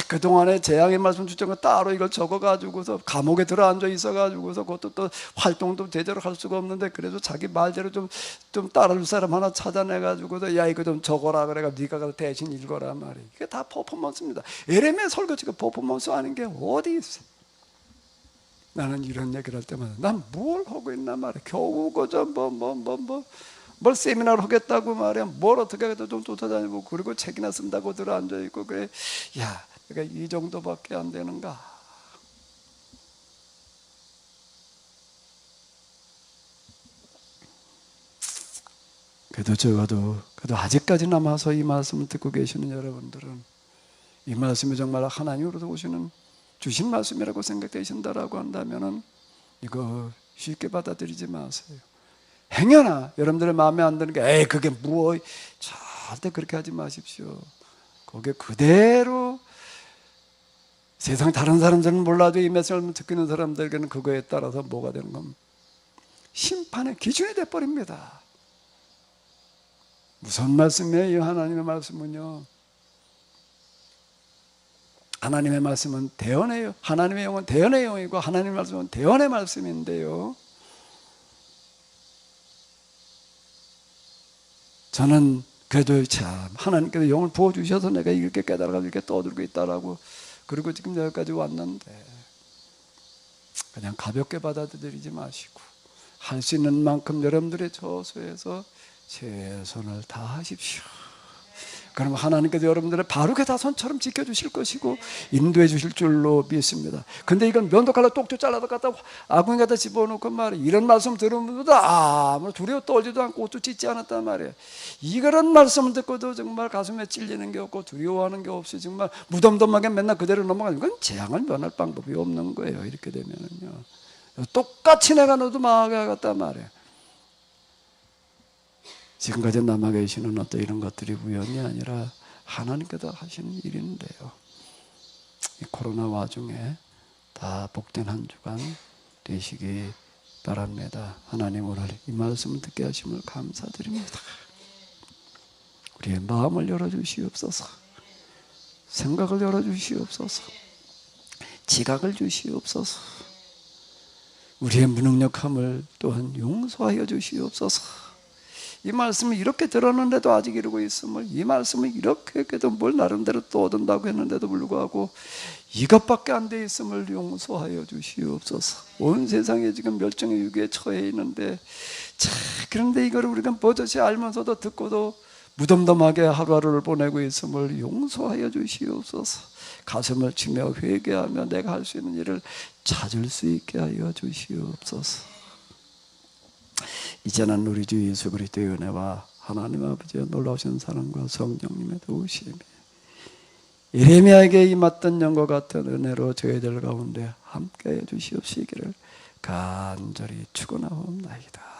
그동안에 재앙의 말씀 주신 거 따로 이걸 적어가지고서 감옥에 들어앉아 있어가지고서 그것도 또 활동도 제대로 할 수가 없는데 그래도 자기 말대로 좀 따라줄 사람 하나 찾아내가지고서 야 이거 좀 적어라 그래가 네가 가서 대신 읽어라 말이에요. 이게 다 퍼포먼스입니다. 예레미야 설교지가 퍼포먼스 아닌 게 어디 있어요. 나는 이런 얘기를 할 때마다 난 뭘 하고 있나 말이야. 겨우 그저 뭘 세미나를 하겠다고 말이야. 뭘 어떻게 해도 좀 쫓아다니고 그리고 책이나 쓴다고 들어앉아있고 그래. 야 내가 이 정도밖에 안 되는가. 그래도 적어도 아직까지 남아서 이 말씀을 듣고 계시는 여러분들은 이 말씀이 정말 하나님으로부터 오시는 주신 말씀이라고 생각되신다라고 한다면은 이거 쉽게 받아들이지 마세요. 행여나 여러분들의 마음에 안 드는 게 에이 그게 뭐 절대 그렇게 하지 마십시오. 그게 그대로 세상 다른 사람들은 몰라도 이 말씀을 듣고 있는 사람들에게는 그거에 따라서 뭐가 되는 겁니까? 심판의 기준이 돼버립니다. 무슨 말씀이에요? 하나님의 말씀은요, 하나님의 말씀은 대언의, 하나님의 영은 대언의 영이고 하나님의 말씀은 대언의 말씀인데요, 저는 그래도 참 하나님께서 영을 부어주셔서 내가 이렇게 깨달아가지고 이렇게 떠들고 있다라고, 그리고 지금 여기까지 왔는데 그냥 가볍게 받아들이지 마시고 할 수 있는 만큼 여러분들의 저소에서 최선을 다하십시오. 그럼 하나님께서 여러분들의 바르게 다선처럼 지켜주실 것이고 인도해 주실 줄로 믿습니다. 근데 이건 면도칼로 똑똑 잘라서 갖다 아궁이 갖다 집어넣고 말이에요. 이런 말씀 들으면서 아무 두려워 떨지도 않고 옷도 찢지 않았단 말이에요. 이런 말씀을 듣고도 정말 가슴에 찔리는 게 없고 두려워하는 게 없이 정말 무덤덤하게 맨날 그대로 넘어가는 건 재앙을 면할 방법이 없는 거예요. 이렇게 되면은요, 똑같이 내가 너도 망하게 하겠단 말이에요. 지금까지 남아 계시는 어떤 이런 것들이 우연이 아니라 하나님께서 하시는 일인데요, 이 코로나 와중에 다 복된 한 주간 되시기 바랍니다. 하나님 오늘 이 말씀을 듣게 하심을 감사드립니다. 우리의 마음을 열어주시옵소서, 생각을 열어주시옵소서, 지각을 주시옵소서, 우리의 무능력함을 또한 용서하여 주시옵소서. 이 말씀을 이렇게 들었는데도 아직 이러고 있음을, 이 말씀을 이렇게 해도 뭘 나름대로 또 얻은다고 했는데도 불구하고 이것밖에 안 돼 있음을 용서하여 주시옵소서. 온 세상에 지금 멸종의 위기에 처해 있는데, 그런데 이걸 우리가 버젓이 알면서도 듣고도 무덤덤하게 하루하루를 보내고 있음을 용서하여 주시옵소서. 가슴을 치며 회개하며 내가 할 수 있는 일을 찾을 수 있게 하여 주시옵소서. 이제는 우리 주 예수 그리스도의 은혜와 하나님 아버지의 놀라우신 사랑과 성령님의 도우심이 예레미야에게 임했던 영과 같은 은혜로 저희들 가운데 함께해 주시옵시기를 간절히 축원하옵나이다.